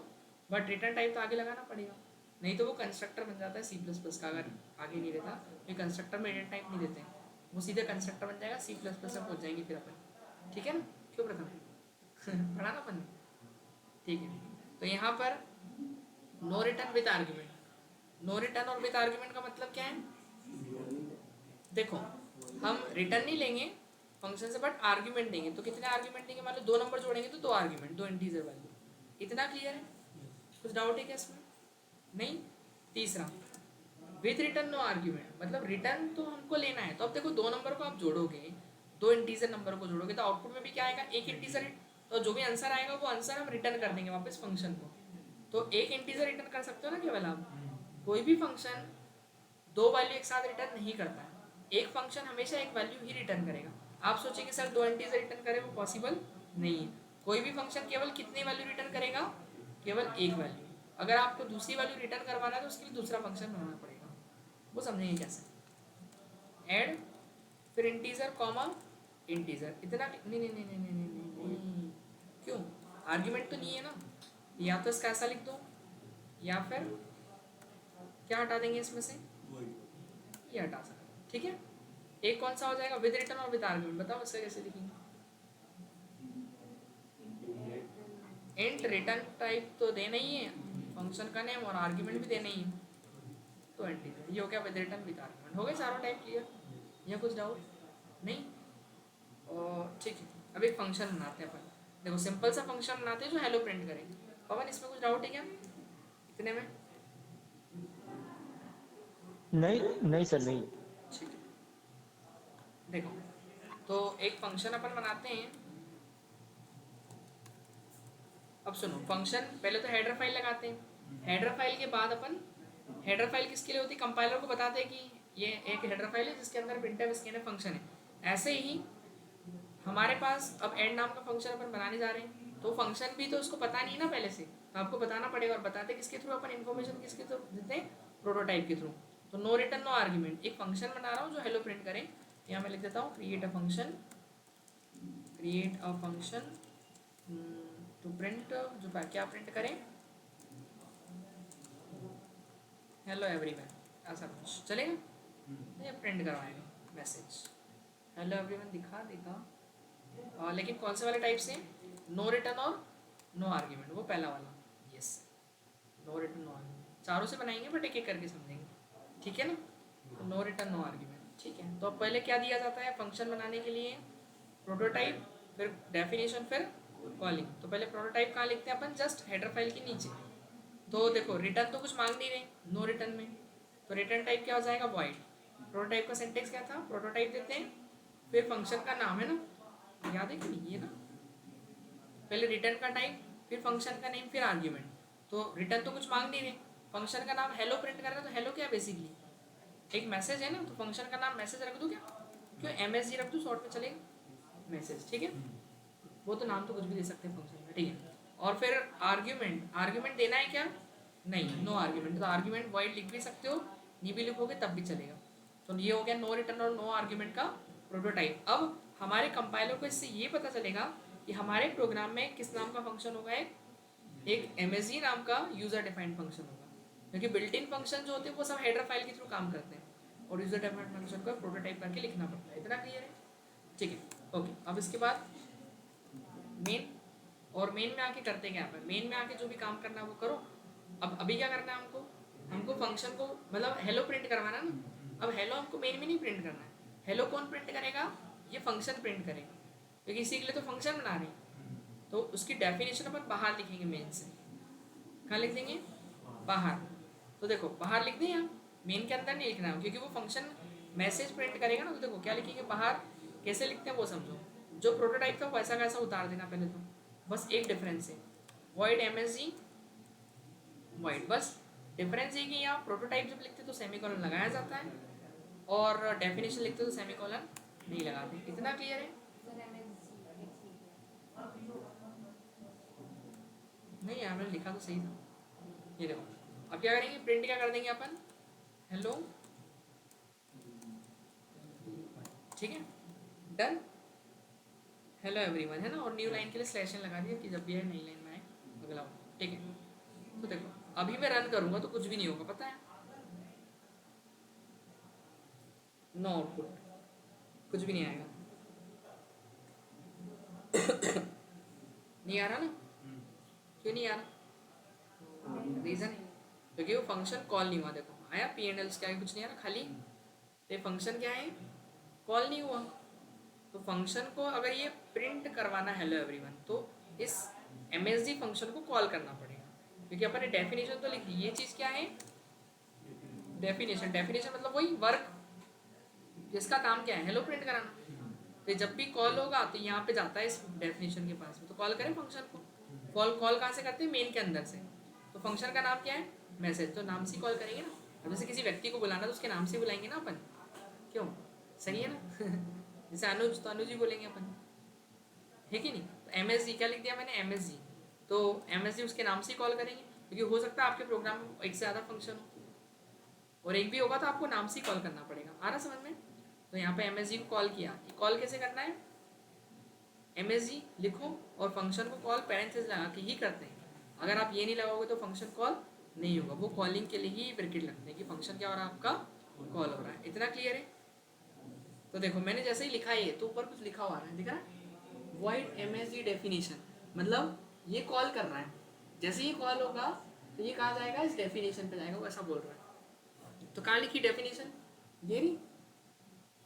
Speaker 1: बट रिटर्न टाइप तो आगे लगाना पड़ेगा, नहीं तो वो कंस्ट्रक्टर बन जाता है C++ का। अगर आगे नहीं रहता, ये कंस्ट्रक्टर में रिटर्न टाइप नहीं देते हैं, वो सीधे कंस्ट्रक्टर बन जाएगा, C++ में पहुँच जाएंगे फिर अपन। ठीक है ना? क्यों प्रथम? पढ़ा ना अपन ने? ठीक है। तो यहाँ पर no return with argument. No return और विद आर्ग्यूमेंट का मतलब क्या है? देखो, हम रिटर्न नहीं लेंगे फंक्शन से बट आर्ग्यूमेंट देंगे। तो कितने आर्ग्यूमेंट देंगे? मान लो दो नंबर जोड़ेंगे तो दो आर्ग्यूमेंट, दो इंटीजर वैल्यू। इतना क्लियर है? कुछ डाउट है क्या इसमें? नहीं। तीसरा, विद रिटर्न नो आर्ग्यूमेंट मतलब रिटर्न तो हमको लेना है। तो अब देखो, दो नंबर को आप जोड़ोगे, दो इंटीजर नंबर को जोड़ोगे तो आउटपुट में भी क्या आएगा? एक इंटीजर। तो जो भी आंसर आएगा वो आंसर हम रिटर्न कर देंगे वापस फंक्शन को। तो एक इंटीजर रिटर्न कर सकते हो ना केवल आप। कोई भी फंक्शन दो वैल्यू एक साथ रिटर्न नहीं करता है, एक फंक्शन हमेशा एक वैल्यू ही रिटर्न करेगा। आप सोचिए कि सर दो इंटीजर रिटर्न करे, वो पॉसिबल नहीं है। कोई भी फंक्शन केवल कितनी वैल्यू रिटर्न करेगा, केवल एक वैल्यू। अगर आपको दूसरी वैल्यू रिटर्न करवाना है तो उसके लिए दूसरा फंक्शन बनाना पड़ेगा, वो समझेंगे कैसे। ऐड फिर इंटीजर कॉमा इंटीजर, इतना नहीं नहीं नहीं नहीं नहीं नहीं नहीं, नहीं। क्यों, आर्ग्यूमेंट तो नहीं है ना, या तो इसका ऐसा लिख दो या फिर क्या हटा देंगे इसमें से, ये हटा सकते, ठीक है। एक कौन सा हो जाएगा, विद रिटर्न और विद आर्ग्यूमेंट, बताओ इससे कैसे लिखेंगे। इंट रिटर्न टाइप तो देना ही है, फंक्शन का नेम और आर्ग्यूमेंट भी देना ही है, तो इंटीजर ये हो गया विद रिटर्न विद आर्ग्यूमेंट। हो गए चारों टाइप क्लियर, या कुछ डाउट नहीं। और ठीक है, अब एक फंक्शन बनाते हैं अपन। देखो सिंपल सा फंक्शन बनाते हैं जो हेलो प्रिंट करेंगे। पवन इसमें कुछ डाउट है क्या इतने में?
Speaker 2: नहीं नहीं सर, नहीं।
Speaker 1: ठीक है, देखो तो एक फंक्शन अपन बनाते हैं। अब सुनो, फंक्शन पहले तो हेडर फाइल लगाते हैं। हेडर फाइल के बाद अपन, हेडर फाइल किसके लिए होती है, कंपाइलर को बताते हैं कि ये एक हेडर फाइल है जिसके अंदर प्रिंटफ स्कैनर फंक्शन है। ऐसे ही हमारे पास अब एंड नाम का फंक्शन अपन बनाने जा रहे हैं, तो फंक्शन भी तो उसको पता नहीं ना पहले से, तो आपको बताना पड़ेगा। और बताते किसके थ्रू अपन इन्फॉर्मेशन, किसके थ्रू देते हैं, प्रोटोटाइप के थ्रू। तो नो रिटर्न नो आर्ग्यूमेंट, एक फंक्शन बना रहा हूँ जो हेलो प्रिंट करें। यहाँ मैं लिख देता हूँ create a function, create a function to print, जो क्या प्रिंट करें, हेलो एवरीवन, ऐसा कुछ चलेगा। ये प्रिंट करवाएंगे मैसेज हेलो एवरीवन दिखा देगा। लेकिन कौन से वाले टाइप से, नो रिटर्न और नो आर्ग्यूमेंट, वो पहला वाला। Yes, no return no argument, चारों से बनाएंगे बट एक एक करके समझेंगे, ठीक है ना। तो नो रिटर्न नो आर्ग्यूमेंट, ठीक है। तो अब पहले क्या दिया जाता है फंक्शन बनाने के लिए, प्रोटोटाइप, फिर डेफिनेशन, फिर कॉलिंग। तो पहले प्रोटोटाइप कहाँ लिखते हैं अपन, जस्ट हेडर फाइल के नीचे। तो देखो रिटर्न तो कुछ मांग नहीं रहे नो रिटर्न में, तो रिटर्न टाइप क्या हो जाएगा, वॉइड। प्रोटोटाइप का सिंटेक्स क्या था, प्रोटोटाइप देते हैं, फिर फंक्शन का नाम है ना, याद है कि नहीं, ये ना पहले रिटर्न का टाइप, फिर फंक्शन का नेम, फिर आर्ग्यूमेंट। तो रिटर्न तो कुछ मांग नहीं रहे, फंक्शन का नाम हेलो प्रिंट कर रहा है, तो हेलो क्या बेसिकली एक मैसेज है ना, तो फंक्शन का नाम मैसेज रख दूँ क्या, क्यों MSG रख दूँ, शॉर्ट में चलेगा मैसेज, ठीक है। वो तो नाम तो कुछ भी दे सकते हैं फंक्शन का, ठीक है। और फिर आर्ग्यूमेंट, आर्ग्यूमेंट देना है क्या, नहीं, नो आर्ग्यूमेंट। तो आर्ग्यूमेंट वाइड लिख भी सकते हो, नहीं भी लिखोगे तब भी चलेगा। तो ये हो गया नो रिटर्न और नो आर्ग्यूमेंट का प्रोटोटाइप। अब हमारे कंपाइलर को इससे ये पता चलेगा कि हमारे प्रोग्राम में किस नाम का फंक्शन होगा, एक MSG नाम का यूजर डिफाइंड फंक्शन होगा, क्योंकि बिल्ट इन फंक्शन जो होते हैं वो सब हेडर फाइल के थ्रू काम करते हैं, और यूजर डिफाइंड फंक्शन को प्रोटोटाइप करके लिखना पड़ता है। इतना क्लियर है, ठीक है। ओके, अब इसके बाद मेन, और मेन में आके करते क्या है, मेन में आके जो भी काम करना है वो करो। अब अभी क्या करना है हमको, हमको फंक्शन को मतलब हेलो प्रिंट करवाना ना। अब हेलो हमको मेन में नहीं प्रिंट करना है, हेलो कौन प्रिंट करेगा, ये फंक्शन प्रिंट करेगा, क्योंकि इसी के लिए तो फंक्शन बना रहे हैं। तो उसकी डेफिनेशन अपन बाहर लिखेंगे मेन से, कहाँ लिख देंगे, बाहर। तो देखो बाहर लिख दें, यहाँ मेन के अंदर नहीं लिखना है, क्योंकि वो फंक्शन मैसेज प्रिंट करेगा ना। तो देखो क्या लिखेंगे बाहर, कैसे लिखते हैं वो समझो। जो प्रोटोटाइप था वैसा वैसा उतार देना पहले तो, बस एक डिफरेंस है, वॉइड MSG वॉइड, बस डिफरेंस ये कि यहाँ प्रोटोटाइप जब लिखते तो सेमीकोलन लगाया जाता है, और डेफिनेशन लिखते तो सेमीकोलन नहीं लगाते। इतना क्लियर है, नहीं यार मैंने लिखा तो सही था। ये देखो अब क्या करेंगे, प्रिंट क्या कर देंगे अपन, हेलो, ठीक है, डन, हेलो एवरीवन है ना, और न्यू लाइन के लिए स्लैश लगा दिया कि जब भी है नई लाइन में आए अगला, ठीक है। तो देखो अभी मैं रन करूंगा तो कुछ भी नहीं होगा, पता है, नो आउटपुट, कुछ भी नहीं आएगा। नहीं आ रहा ना, क्यों नहीं आ रहा, रीजन है क्योंकि वो फंक्शन कॉल नहीं हुआ। देखो आया P&L क्या है, कुछ नहीं आ रहा खाली, तो फंक्शन क्या है, कॉल नहीं हुआ। तो फंक्शन को अगर ये प्रिंट करवाना हेलो एवरीवन, तो इस MSG फंक्शन को कॉल करना पड़ेगा, क्योंकि अपन ने डेफिनेशन तो लिखी। ये चीज़ क्या है, डेफिनेशन, डेफिनेशन मतलब वही वर्क जिसका काम क्या है, हेलो प्रिंट कराना। तो जब भी कॉल होगा तो यहाँ पे जाता है इस डेफिनेशन के पास में, तो कॉल करें फंक्शन को। कॉल कॉल कहाँ से करते हैं, मेन के अंदर से। तो फंक्शन का नाम क्या है, मैसेज, तो नाम से कॉल करेंगे ना। अब जैसे किसी व्यक्ति को बुलाना तो उसके नाम से बुलाएंगे ना अपन, क्यों, सही है ना? जैसे अनुज, तो अनुज ही बोलेंगे अपन, है कि नहीं? तो एम एस जी क्या लिख दिया मैंने, एम एस जी, तो एम एस जी उसके नाम से ही कॉल करेंगे, क्योंकि हो सकता है आपके प्रोग्राम में एक से ज़्यादा फंक्शन हो, और एक भी होगा तो आपको नाम से ही कॉल करना पड़ेगा। आ रहा समझ में? तो यहाँ पे एम एस जी को कॉल किया, कॉल कैसे करना है, एम एस जी लिखो और फंक्शन को कॉल पैरेंथेसिस लगा के ही करते हैं। अगर आप ये नहीं लगाओगे तो फंक्शन कॉल नहीं होगा, वो कॉलिंग के लिए ही ब्रैकेट लगते हैं कि फंक्शन क्या हो रहा है आपका, कॉल हो रहा है। इतना क्लियर है? तो देखो मैंने जैसे ही लिखा है तो ऊपर कुछ लिखा हुआ है, दिख रहा है, void M S G definition, मतलब ये कॉल कर रहा है, जैसे ही कॉल होगा तो ये कहाँ जाएगा, इस डेफिनेशन पे जाएगा, वो ऐसा बोल रहा है। तो कहाँ लिखी डेफिनेशन, ये रही,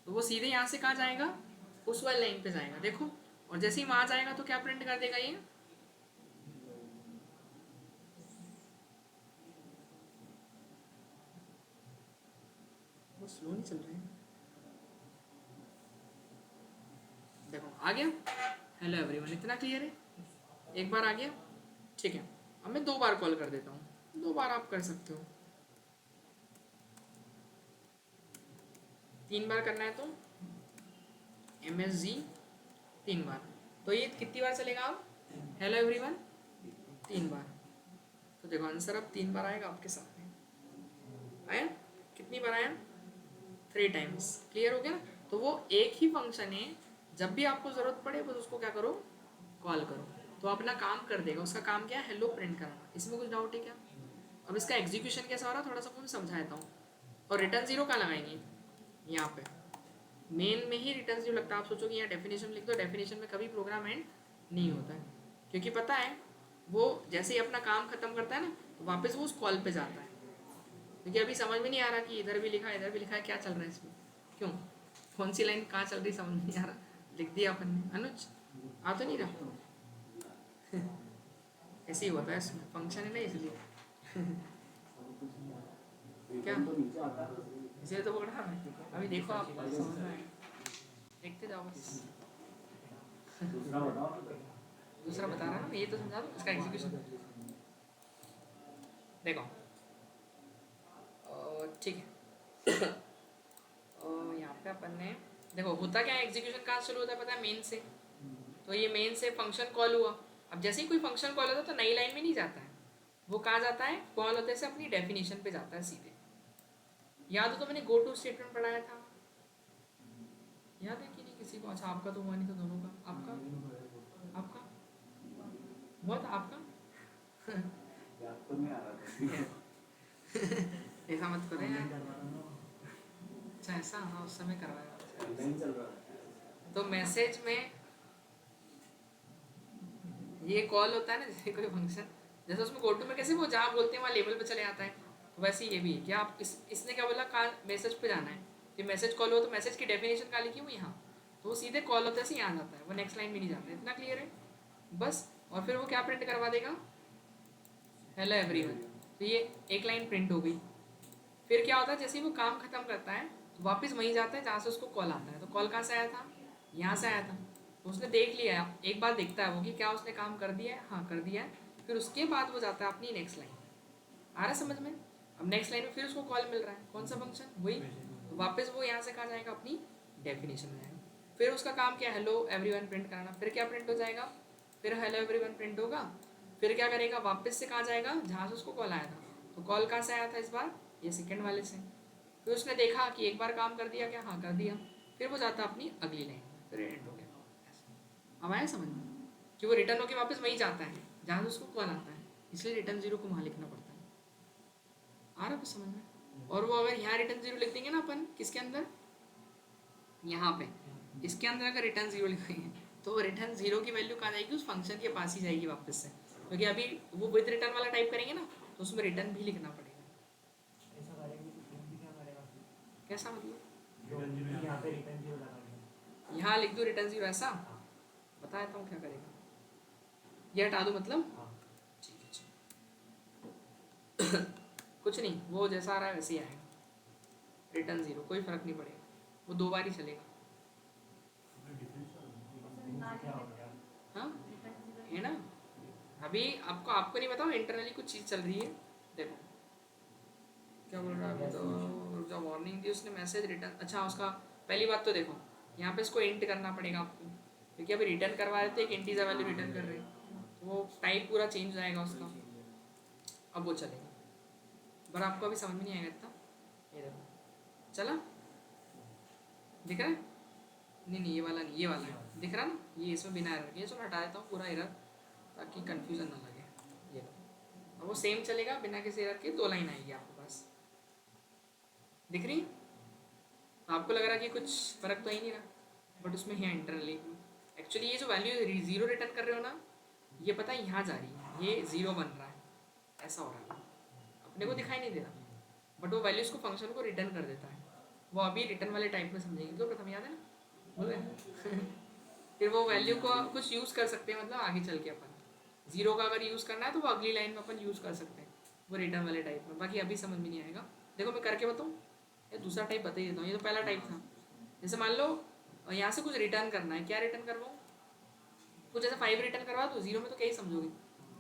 Speaker 1: तो वो सीधे यहाँ से कहाँ जाएगा, उस वाली लाइन पे जाएगा, देखो। और जैसे ही वहाँ जाएगा तो क्या प्रिंट कर देगा ये, वो स्लो नहीं चल रहा है, देखो आ गया, हेलो एवरीवन, इतना क्लियर है? एक बार आ गया, ठीक है। अब मैं 2 बार कॉल कर देता हूँ, 2 बार आप कर सकते हो, 3 बार करना है तो एम एस जी 3 बार, तो ये कितनी बार चलेगा अब, हेलो एवरीवन 3 बार। तो देखो आंसर अब 3 बार आएगा आपके सामने, आया? कितनी बार आया, 3 टाइम्स। क्लियर हो गया ना? तो वो एक ही फंक्शन है, जब भी आपको ज़रूरत पड़े बस उसको क्या करो, कॉल करो, तो अपना काम कर देगा। उसका काम क्या है, हेलो प्रिंट कराना। इसमें कुछ डाउट है क्या? अब इसका एग्जीक्यूशन कैसा हो रहा है थोड़ा सा मैं समझा देता हूँ। और रिटर्न जीरो कहाँ लगाएंगे, यहाँ पे मेन में ही रिटर्न जीरो लगता है। आप सोचोगे यहाँ डेफिनेशन लिख दो, डेफिनेशन में कभी प्रोग्राम एंड नहीं होता है, क्योंकि पता है वो जैसे ही अपना काम खत्म करता है ना तो वापस वो उस कॉल पे जाता है। क्योंकि अभी समझ में नहीं आ रहा कि इधर भी लिखा है इधर भी लिखा है, क्या चल रहा है इसमें, क्यों, कौन सी लाइन कहाँ चल रही समझ नहीं आ रहा, लिख दिया अपन ने। अनुज आ तो नहीं रहा? ऐसे ही होता है, इसमें फंक्शन है ना इसलिए। क्या इसलिए तो बोल रहा मैं, अभी देखो आप समझ में आएगा, देखते जाओ बस। दूसरा बता रहा ना, ये तो समझा दो इसका एग्जीक्यूशन। देखो ठीक है। और यहाँ पे अपन ने देखो होता क्या है, एग्जीक्यूशन कहाँ शुरू होता है पता है, मेन से। तो ये मेन से फंक्शन कॉल हुआ, अब जैसे ही कोई फंक्शन कॉल होता है तो नई लाइन में नहीं जाता है, वो कहाँ जाता है, कॉल होते से अपनी डेफिनेशन पे जाता है सीधे। याद हो तो मैंने गो टू स्टेटमेंट पढ़ाया था, याद है कि नहीं किसी को? अच्छा आपका तो हुआ नहीं, तो दोनों का, आपका आपका हुआ था आपका?
Speaker 3: याद तो नहीं आ रहा था।
Speaker 1: ऐसा मत करो यार। अच्छा ऐसा, हाँ उस समय करवाया।
Speaker 3: नहीं चल रहा है।
Speaker 1: तो मैसेज में ये कॉल होता है ना, जैसे कोई फंक्शन, जैसे उसमें गो टू में कैसे वो जहाँ बोलते हैं वहाँ लेवल पे चले आता है, तो वैसे ही ये भी है कि आप इसने क्या बोला, कहाँ मैसेज पे जाना है, कि मैसेज कॉल हो तो मैसेज की डेफिनेशन कहाँ लिखी वो यहाँ, तो वो सीधे कॉल होता है यहाँ जाता है, वो नेक्स्ट लाइन में नहीं जाता है। इतना क्लियर है बस। और फिर वो क्या प्रिंट करवा देगा, हेलो एवरीवन, तो ये एक लाइन प्रिंट हो गई। फिर क्या होता है, जैसे ही वो काम खत्म करता है तो वापस वहीं जाता है जहाँ से उसको कॉल आता है। तो कॉल कहाँ से आया था, यहाँ से आया था, तो उसने देख लिया, एक बार देखता है वो कि क्या उसने काम कर दिया है, हाँ कर दिया है। फिर उसके बाद वो जाता है अपनी नेक्स्ट लाइन। आ रहा है समझ में? अब नेक्स्ट लाइन में फिर उसको कॉल मिल रहा है, कौन सा फंक्शन, वही, तो वापस वो यहाँ से कहाँ जाएगा, अपनी डेफिनेशन में जाएगा। फिर उसका काम क्या है, हेलो एवरीवन प्रिंट कराना। फिर क्या प्रिंट हो जाएगा, फिर हेलो एवरीवन प्रिंट होगा। फिर क्या करेगा, वापस से कहाँ जाएगा, जहाँ से उसको कॉल आया था। तो कॉल कहाँ से आया था इस बार, ये सेकंड वाले से। फिर उसने देखा कि एक बार काम कर दिया क्या, हाँ कर दिया। फिर वो जाता अपनी अगली लाइन, फिर एंड हो गया। अब आया समझ में कि वो रिटर्न होके वापस वहीं जाता है जहाँ से उसको कॉल आता है, इसलिए रिटर्न जीरो को वहाँ लिखना पड़ता है। आ रहा कुछ समझ में? और वो अगर यहाँ रिटर्न जीरो लिख देंगे ना अपन, किसके अंदर, यहाँ पे इसके अंदर अगर रिटर्न जीरो लिखेंगे तो रिटर्न जीरो की वैल्यू कहाँ जाएगी, उस फंक्शन के पास ही जाएगी वापस से, क्योंकि अभी वो विद रिटर्न वाला टाइप करेंगे ना तो उसमें रिटर्न भी लिखना पड़ेगा।
Speaker 2: ऐसा करेंगे तो प्रिंट भी क्या करेगा फिर?
Speaker 1: कैसा मतलब,
Speaker 2: यहाँ पे रिटर्न जीरो लगा देंगे।
Speaker 1: यहाँ लिख दो रिटर्न जीरो, ऐसा बता देता हूँ क्या करेगा, ये हटा दो मतलब,
Speaker 2: हाँ।
Speaker 1: ठीक है चलो। कुछ नहीं, वो जैसा आ रहा है वैसे ही आएगा, रिटर्न जीरो, कोई फर्क नहीं पड़ेगा, वो 2 बार ही चलेगा।
Speaker 2: क्या हो गया?
Speaker 1: हाँ है ना, अभी आपको आपको नहीं बताओ, इंटरनली कुछ चीज़ चल रही है। देखो क्या बोल रहा है अभी, तो जब वार्निंग दी उसने, मैसेज रिटर्न, अच्छा उसका पहली बात तो देखो यहाँ पे इसको इंट करना पड़ेगा आपको, क्योंकि अभी रिटर्न करवा रहे थे एक इंटीजर वैल्यू रिटर्न कर रहे हैं, तो वो टाइप पूरा चेंज हो जाएगा उसका, अब वो चलेगा। पर आपको अभी समझ में नहीं आएगा इतना, ये देखो चला, दिख रहा है? नहीं ये वाला नहीं, ये वाला है, दिख रहा ना, ये इसमें बिना एरर के, इसमें हटा देता हूँ पूरा एरर ताकि कंफ्यूजन ना लगे। ये लो, अब वो सेम चलेगा बिना किसी एरर के, 2 लाइन आएगी आपके पास, दिख रही है? आपको लग रहा है कि कुछ फर्क तो ही नहीं रहा, बट उसमें है इंटरनली एक्चुअली ये जो वैल्यू 0 रिटर्न कर रहे हो ना, ये पता है यहाँ जा रही है, ये 0 बन रहा है, ऐसा हो रहा है, अपने को दिखाई नहीं दे रहा, बट वो वैल्यू उसको फंक्शन को रिटर्न कर देता है। वो अभी रिटर्न वाले टाइप में समझेंगे, तो प्रथम याद है ना, बोल रहे फिर वो वैल्यू को कुछ यूज़ कर सकते हैं, मतलब आगे चल के अपन 0 का अगर यूज़ करना है तो वो अगली लाइन में अपन यूज़ कर सकते हैं, वो रिटर्न वाले टाइप में। बाकी अभी समझ में नहीं आएगा, देखो मैं करके बताऊँ, ये दूसरा टाइप बता ही देता हूँ, ये तो पहला टाइप था। जैसे मान लो यहाँ से कुछ रिटर्न करना है, क्या रिटर्न करवाऊँ, कुछ जैसे 5 रिटर्न करवा तो 0 में तो क्या ही समझोगे,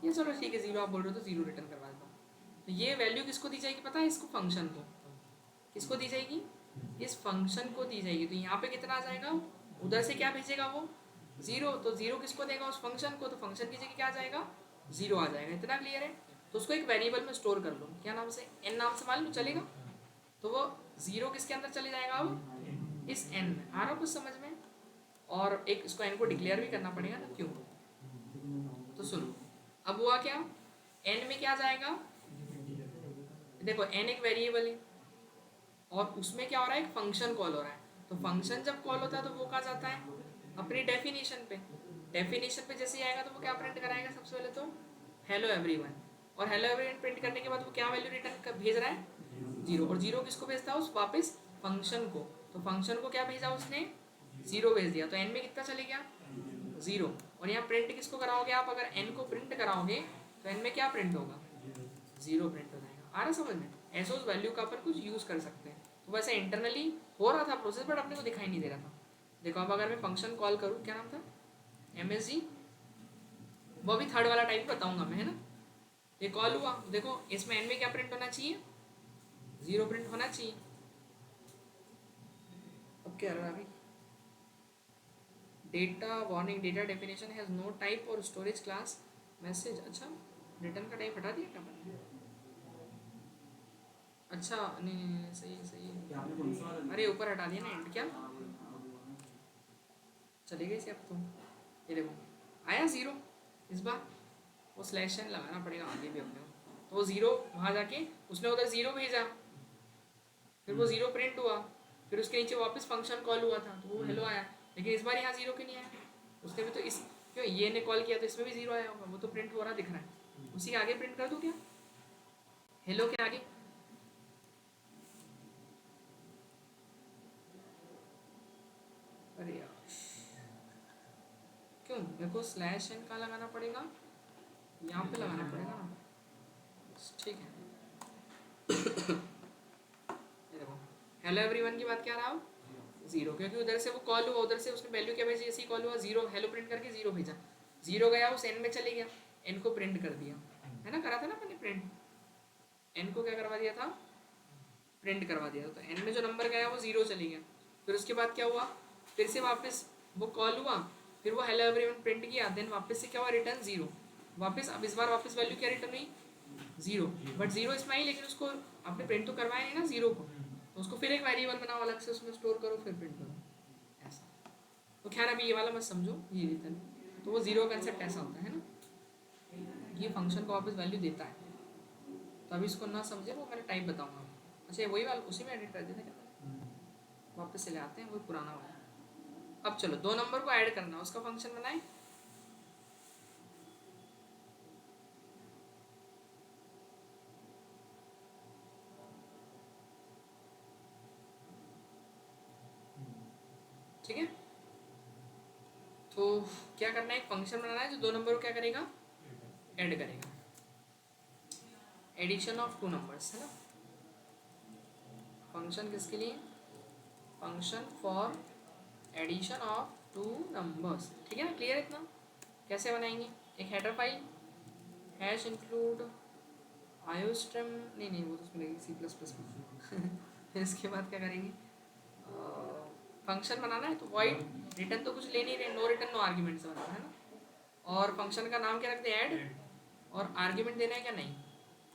Speaker 1: ये चलो ठीक है 0 आप बोल रहे हो तो 0 रिटर्न करवा देता हूँ। तो ये वैल्यू किसको दी जाएगी पता है, इसको फंक्शन को, किसको दी जाएगी, इस फंक्शन को दी जाएगी। तो यहाँ पे कितना आ जाएगा, उधर से क्या भेजेगा वो 0, तो 0 किसको देगा, उस फंक्शन को, तो फंक्शन की जगह क्या आ जाएगा 0 आ जाएगा। इतना क्लियर है? तो उसको एक वेरिएबल में स्टोर कर लो, क्या नाम से, n नाम से मान लो, चलेगा? तो वो 0 किसके अंदर चले जाएगा, अब इस n में। आ रहा कुछ समझ में? और एक इसको n को डिक्लेयर भी करना पड़ेगा ना, क्यों? तो सुनो, अब हुआ क्या, n में क्या जाएगा, देखो n एक वेरिएबल है और उसमें क्या हो रहा है, एक फंक्शन कॉल हो रहा है। तो फंक्शन जब कॉल होता है तो वो कहाँ जाता है, अपनी डेफिनेशन पे। डेफिनेशन पे जैसे ही आएगा तो वो क्या प्रिंट कराएगा, सबसे पहले तो हेलो एवरीवन, और हेलो एवरीवन प्रिंट करने के बाद वो क्या वैल्यू रिटर्न भेज रहा है, 0, और 0 किसको भेजता है, उस वापस फंक्शन को। तो फंक्शन को क्या भेजा उसने, 0 भेज दिया, तो n में कितना चले गया, 0। और यहाँ प्रिंट किसको कराओगे आप, अगर n को प्रिंट कराओगे तो n में क्या प्रिंट होगा, 0 प्रिंट हो जाएगा। आ रहा समझ में? ऐसे उस वैल्यू का अपन कुछ यूज़ कर सकते हैं। तो वैसे इंटरनली हो रहा था प्रोसेस, बट अपने को दिखाई नहीं दे रहा था। देखो अब अगर मैं फंक्शन कॉल करूँ, क्या नाम था, MSG, वो अभी थर्ड वाला टाइप बताऊंगा मैं, है ना। ये कॉल हुआ, देखो इसमें n में क्या प्रिंट होना चाहिए, 0 प्रिंट होना चाहिए। अब क्या रहा अभी, data warning, data definition has no type और स्टोरेज क्लास मैसेज। अच्छा, रिटर्न का टाइप हटा दिया क्या मैंने, अच्छा नहीं सही सही है, अरे ऊपर हटा दिया ना एंड, क्या चले गए से अब तो। ये देखो आया 0, इस बार वो स्लैश एन लगाना पड़ेगा आगे भी अपने को। तो वो 0 वहाँ जाके उसने उधर 0 भेजा, फिर वो 0 प्रिंट हुआ, फिर उसके नीचे वापस फंक्शन कॉल हुआ था तो वो हेलो आया। लेकिन इस बार यहाँ 0 क्यों नहीं आया, उसने भी तो इस, क्यों ये ने कॉल किया तो इसमें भी 0 आया होगा, वो तो प्रिंट हो रहा दिख रहा है। उसी के आगे प्रिंट कर दूँ क्या, हेलो के आगे, अरे यार क्यों, मेरे को स्लैश एन का लगाना पड़ेगा, यहाँ पे लगाना पड़ेगा ना, ठीक है। ये देखो हेलो एवरीवन की बात क्या रहा, 0, क्योंकि उधर से वो कॉल हुआ, उधर से उसने वैल्यू क्या भेजी, जैसे ही कॉल हुआ 0 हेलो प्रिंट करके 0 भेजा, 0 गया उस एन में चले गया, एन को प्रिंट कर दिया, है ना, करा था ना मैंने प्रिंट, एन को क्या करवा दिया था, प्रिंट करवा दिया। तो एन में जो नंबर गया वो 0 चले गया। फिर उसके बाद क्या हुआ, फिर से वापस वो कॉल हुआ, फिर वो हेलो एवरीवन प्रिंट किया, देन वापस से क्या हुआ, रिटर्न 0 वापस। अब इस बार वापस वैल्यू क्या रिटर्न हुई, 0, बट 0 इसमें आई, लेकिन उसको आपने प्रिंट तो करवाया नहीं ना 0 को, तो उसको फिर एक वेरिएबल बनाओ अलग से, उसमें स्टोर करो फिर प्रिंट करो, ऐसा। तो खैर अभी ये वाला मत समझो, ये रिटर्न, तो वो 0 कंसेप्ट ऐसा होता है ना, ये फंक्शन को वापस वैल्यू देता है। तो अभी इसको ना समझे वो मैंने टाइप बताऊंगा। अच्छा वही वाला उसी में एडिट कर देते क्या, वापस से ले आते हैं, वो पुराना वाला। अब चलो 2 नंबर को ऐड करना, उसका फंक्शन बनाए। ठीक है, तो क्या करना है, एक फंक्शन बनाना है जो 2 नंबर को क्या करेगा, ऐड करेगा, एडिशन ऑफ 2 नंबर्स, है ना। फंक्शन किसके लिए, function for addition of 2 numbers, ठीक है ना, क्लियर इतना। कैसे बनाएंगे, एक header file hash include iostream, नहीं वो तो उसमें लगेगी C++ में। फिर इसके बाद क्या करेंगे, फंक्शन बनाना है तो वॉइड रिटर्न तो कुछ ले नहीं रहे, नो रिटर्न नो आर्ग्यूमेंट से बनाना है ना। और फंक्शन का नाम क्या रखते हैं, ऐड, और आर्ग्यूमेंट देना है क्या, नहीं।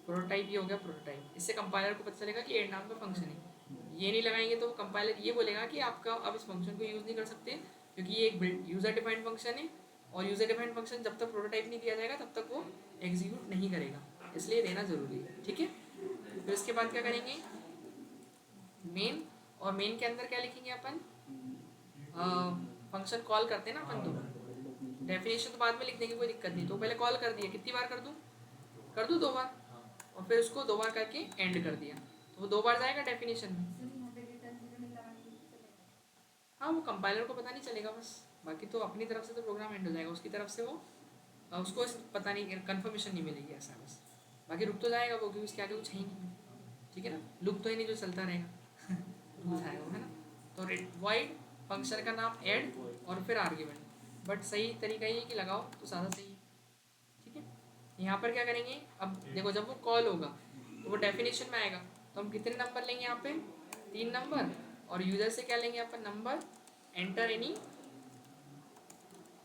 Speaker 1: प्रोटोटाइप ये हो गया प्रोटोटाइप। इससे कंपाइलर को पता चलेगा कि ऐड नाम का फंक्शन है। ये नहीं लगाएंगे तो कंपाइलर ये बोलेगा कि आपका अब इस फंक्शन को यूज़ नहीं कर सकते, क्योंकि ये एक यूज़र डिफाइंड फंक्शन है, और यूज़र डिफाइंड फंक्शन जब तक प्रोटोटाइप नहीं दिया जाएगा तब तक वो एग्जीक्यूट नहीं करेगा, इसलिए देना ज़रूरी है, ठीक है। फिर इसके बाद क्या करेंगे, मेन, और मेन के अंदर क्या लिखेंगे अपन, फंक्शन कॉल करते हैं ना अपन, तो डेफिनेशन तो बाद में लिख देंगे, कोई दिक्कत नहीं। तो पहले कॉल कर दिया, कितनी बार कर दूँ 2 बार, और फिर उसको 2 बार करके एंड कर दिया, तो वो 2 बार जाएगा डेफिनेशन में। हाँ, वो कंपाइलर को पता नहीं चलेगा बस, बाकी तो अपनी तरफ से तो प्रोग्राम एंड हो जाएगा, उसकी तरफ से वो उसको पता नहीं, कंफर्मेशन नहीं मिलेगी ऐसा बस, बाकी रुक तो जाएगा वो, क्योंकि उसके आगे कुछ है ही नहीं, ठीक है ना, लुक तो ही नहीं जो चलता रहेगा रुक जाएगा वो, है ना। तो वॉइड फंक्शन का नाम ऐड और फिर आर्ग्यूमेंट, बट सही तरीका ये है कि लगाओ तो ज़्यादा सही है, ठीक है। यहाँ पर क्या करेंगे, अब देखो जब वो कॉल होगा तो वो डेफिनेशन में आएगा, तो हम कितने नंबर लेंगे यहाँ पे, 3 नंबर, और यूजर से क्या लेंगे अपन, नंबर, एंटर एनी,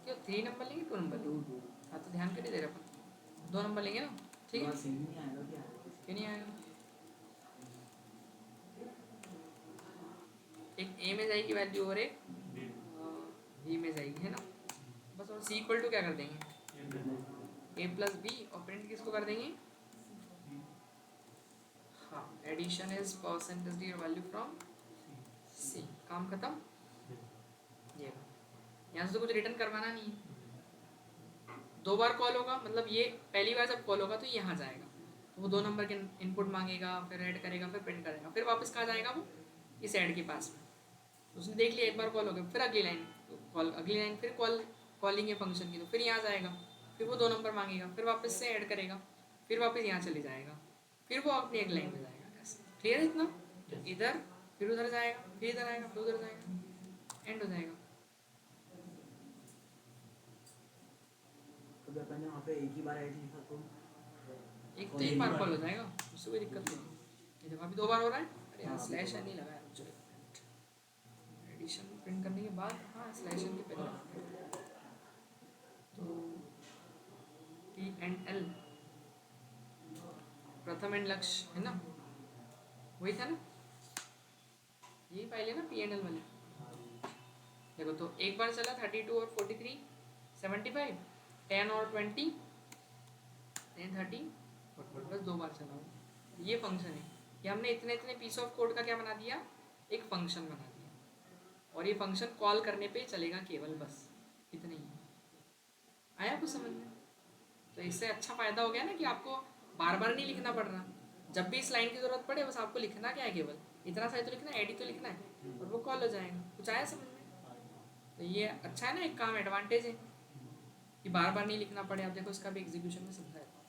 Speaker 1: क्यों 3 नंबर लेंगे 2 नंबर लेंगे, हाँ तो ध्यान क्यों नहीं दे रहे अपन, 2 नंबर लेंगे ना, ठीक है। क्यों नहीं आएगा, एक ए में जाएगी वैल्यू और एक बी में जाएगी, है ना, बस। और सी इक्वल टू क्या कर देंगे, ए प्लस बी, और प्रिंट किसको कर देंगे, हाँ, addition is percentage D value from C, काम खत्म। ये यहाँ से तो कुछ रिटर्न करवाना नहीं है, 2 बार कॉल होगा, मतलब ये पहली बार जब कॉल होगा तो यहाँ जाएगा, तो वो 2 नंबर के इनपुट मांगेगा, फिर ऐड करेगा, फिर प्रिंट करेगा, फिर वापस कहाँ जाएगा वो, इस ऐड के पास में। उसने देख लिया एक बार कॉल हो गया, फिर अगली लाइन कॉल, अगली लाइन फिर कॉलिंग है फंक्शन की, तो फिर यहाँ जाएगा, फिर वो 2 नंबर मांगेगा, फिर वापस से ऐड करेगा, फिर वापस यहाँ चले जाएगा, फिर वो अपनी एक लाइन में जाएगा, ऐसे क्लियर है इतना, इधर फिर उधर जाएगा, फिर इधर आएगा, फिर उधर जाएगा, एंड हो जाएगा।
Speaker 2: तो अपन ने वहाँ पे एक ही बार ऐड लिखा तो
Speaker 1: एक बार कॉल हो जाएगा, उससे कोई दिक्कत नहीं है। ये देखो अभी 2 बार हो रहा है, अरे यार स्लैश नहीं लगाया, चलो एडिशन प्रिंट करने के बाद, हाँ स्लैश के पहले, तो पी एंड एल, प्रथम एंड लक्ष्य, है ना, वही था ना, यही फाइल है ना पी एंड एल वाली। देखो तो एक बार चला 32 और 43 75, 10 और 20 10 30, बस 2 बार चला वो। ये फंक्शन है कि हमने इतने इतने पीस ऑफ कोड का क्या बना दिया, एक फंक्शन बना दिया, और ये फंक्शन कॉल करने पे चलेगा केवल, बस इतना ही है। आया कुछ समझ में, तो इससे अच्छा फ़ायदा हो गया ना कि आपको बार बार नहीं लिखना पड़ रहा, जब भी इस लाइन की ज़रूरत पड़े बस आपको लिखना क्या है, केवल इतना सा तो लिखना है, एडी तो लिखना है, और वो कॉल हो जाएगा। कुछ आया समझ में, तो ये अच्छा है ना, एक काम एडवांटेज है कि बार बार नहीं लिखना पड़े। आप देखो इसका भी एग्जीक्यूशन में समझाया था,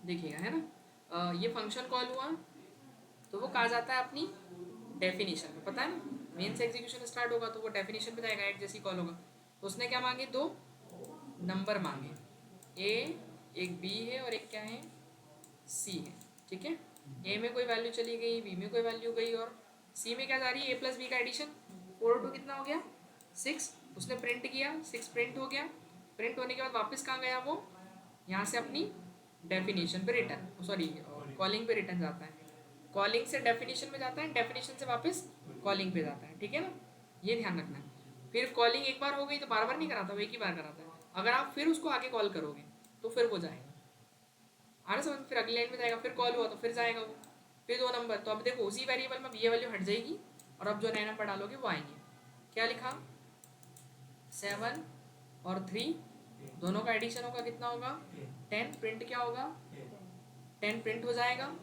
Speaker 1: देखिएगा, है ना। ये फंक्शन कॉल हुआ तो वो कहा जाता है अपनी डेफिनेशन में, पता है ना, मेन से एग्जीक्यूशन स्टार्ट होगा तो वो डेफिनेशन पे जाएगा, ऐड जैसी कॉल होगा तो उसने क्या मांगे, 2 नंबर मांगे, ए, एक बी है और एक क्या है, सी है, ठीक है। ए में कोई वैल्यू चली गई, बी में कोई वैल्यू गई, और सी में क्या जा रही है, ए प्लस बी का एडिशन, 4 और 2 कितना हो गया 6, उसने प्रिंट किया, 6 प्रिंट हो गया, प्रिंट होने के बाद वापस कहाँ गया वो, यहाँ से अपनी डेफिनेशन पे रिटर्न, सॉरी कॉलिंग पे रिटर्न जाता है, कॉलिंग से डेफिनेशन में जाता है, डेफिनेशन से वापस कॉलिंग पे जाता है, ठीक है ना, ये ध्यान रखना है। फिर कॉलिंग एक बार हो गई तो बार बार नहीं कराता, वो एक ही बार कराता है। अगर आप फिर उसको आगे कॉल करोगे तो फिर वो जाएगा, आ रहा समझ, फिर अगली लाइन में जाएगा, फिर कॉल हुआ तो फिर जाएगा वो, फिर 2 नंबर, तो अब देखो उसी वेरिएबल में ये वैल्यू हट जाएगी, और अब जो नए नंबर डालोगे वो आएंगे। क्या लिखा, 7 और 3 दोनों का एडिशन होगा, कितना होगा 10, प्रिंट क्या होगा 10 प्रिंट हो जाएगा,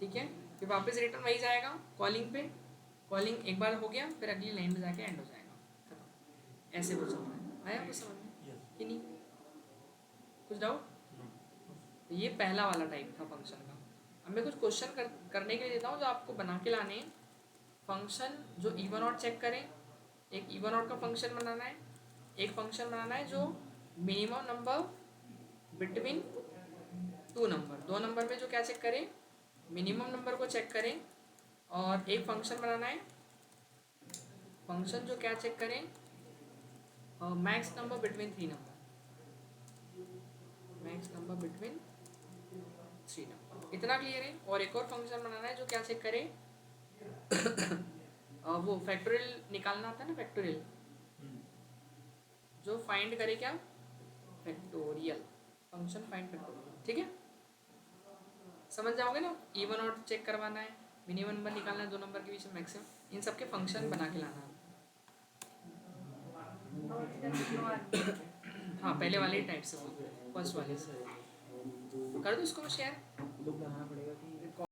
Speaker 1: ठीक है। फिर वापस रिटर्न वही जाएगा कॉलिंग पे, कॉलिंग एक बार हो गया, फिर अगली लाइन में जाके एंड हो जाएगा, खत्म। ऐसे वो चलता है, आया कुछ समझ में कि नहीं, कुछ डाउट। तो ये पहला वाला टाइप था फंक्शन का। अब मैं कुछ क्वेश्चन करने के लिए देता हूँ जो आपको बना के लाने हैं। फंक्शन जो इवन ऑड चेक करें, एक इवन ऑड का फंक्शन बनाना है, एक फंक्शन बनाना है जो minimum number between 2 number, 2 number में जो क्या चेक करें, मिनिमम नंबर को चेक करें, और एक फंक्शन बनाना है, फंक्शन जो क्या चेक करें, max number between 3 number, max number between 3 number, इतना क्लियर है। और एक और फंक्शन बनाना है जो क्या चेक करे, वो फैक्टोरियल निकालना आता है ना, फैक्टोरियल जो फाइंड करे क्या, फैक्टोरियल, फंक्शन फाइंड फैक्टोरियल, ठीक है, समझ जाओगे ना। इवन और चेक करवाना है, मिनिमम नंबर निकालना है 2 नंबर के बीच में मैक्सिमम, इन सब के फंक्शन बना के लाना है। हाँ, पहले वाले टाइप से बोल रहे हैं, फर्स्ट वाले से कर दो इसको मैं शेयर।
Speaker 2: लुक लगाना पड़ेगा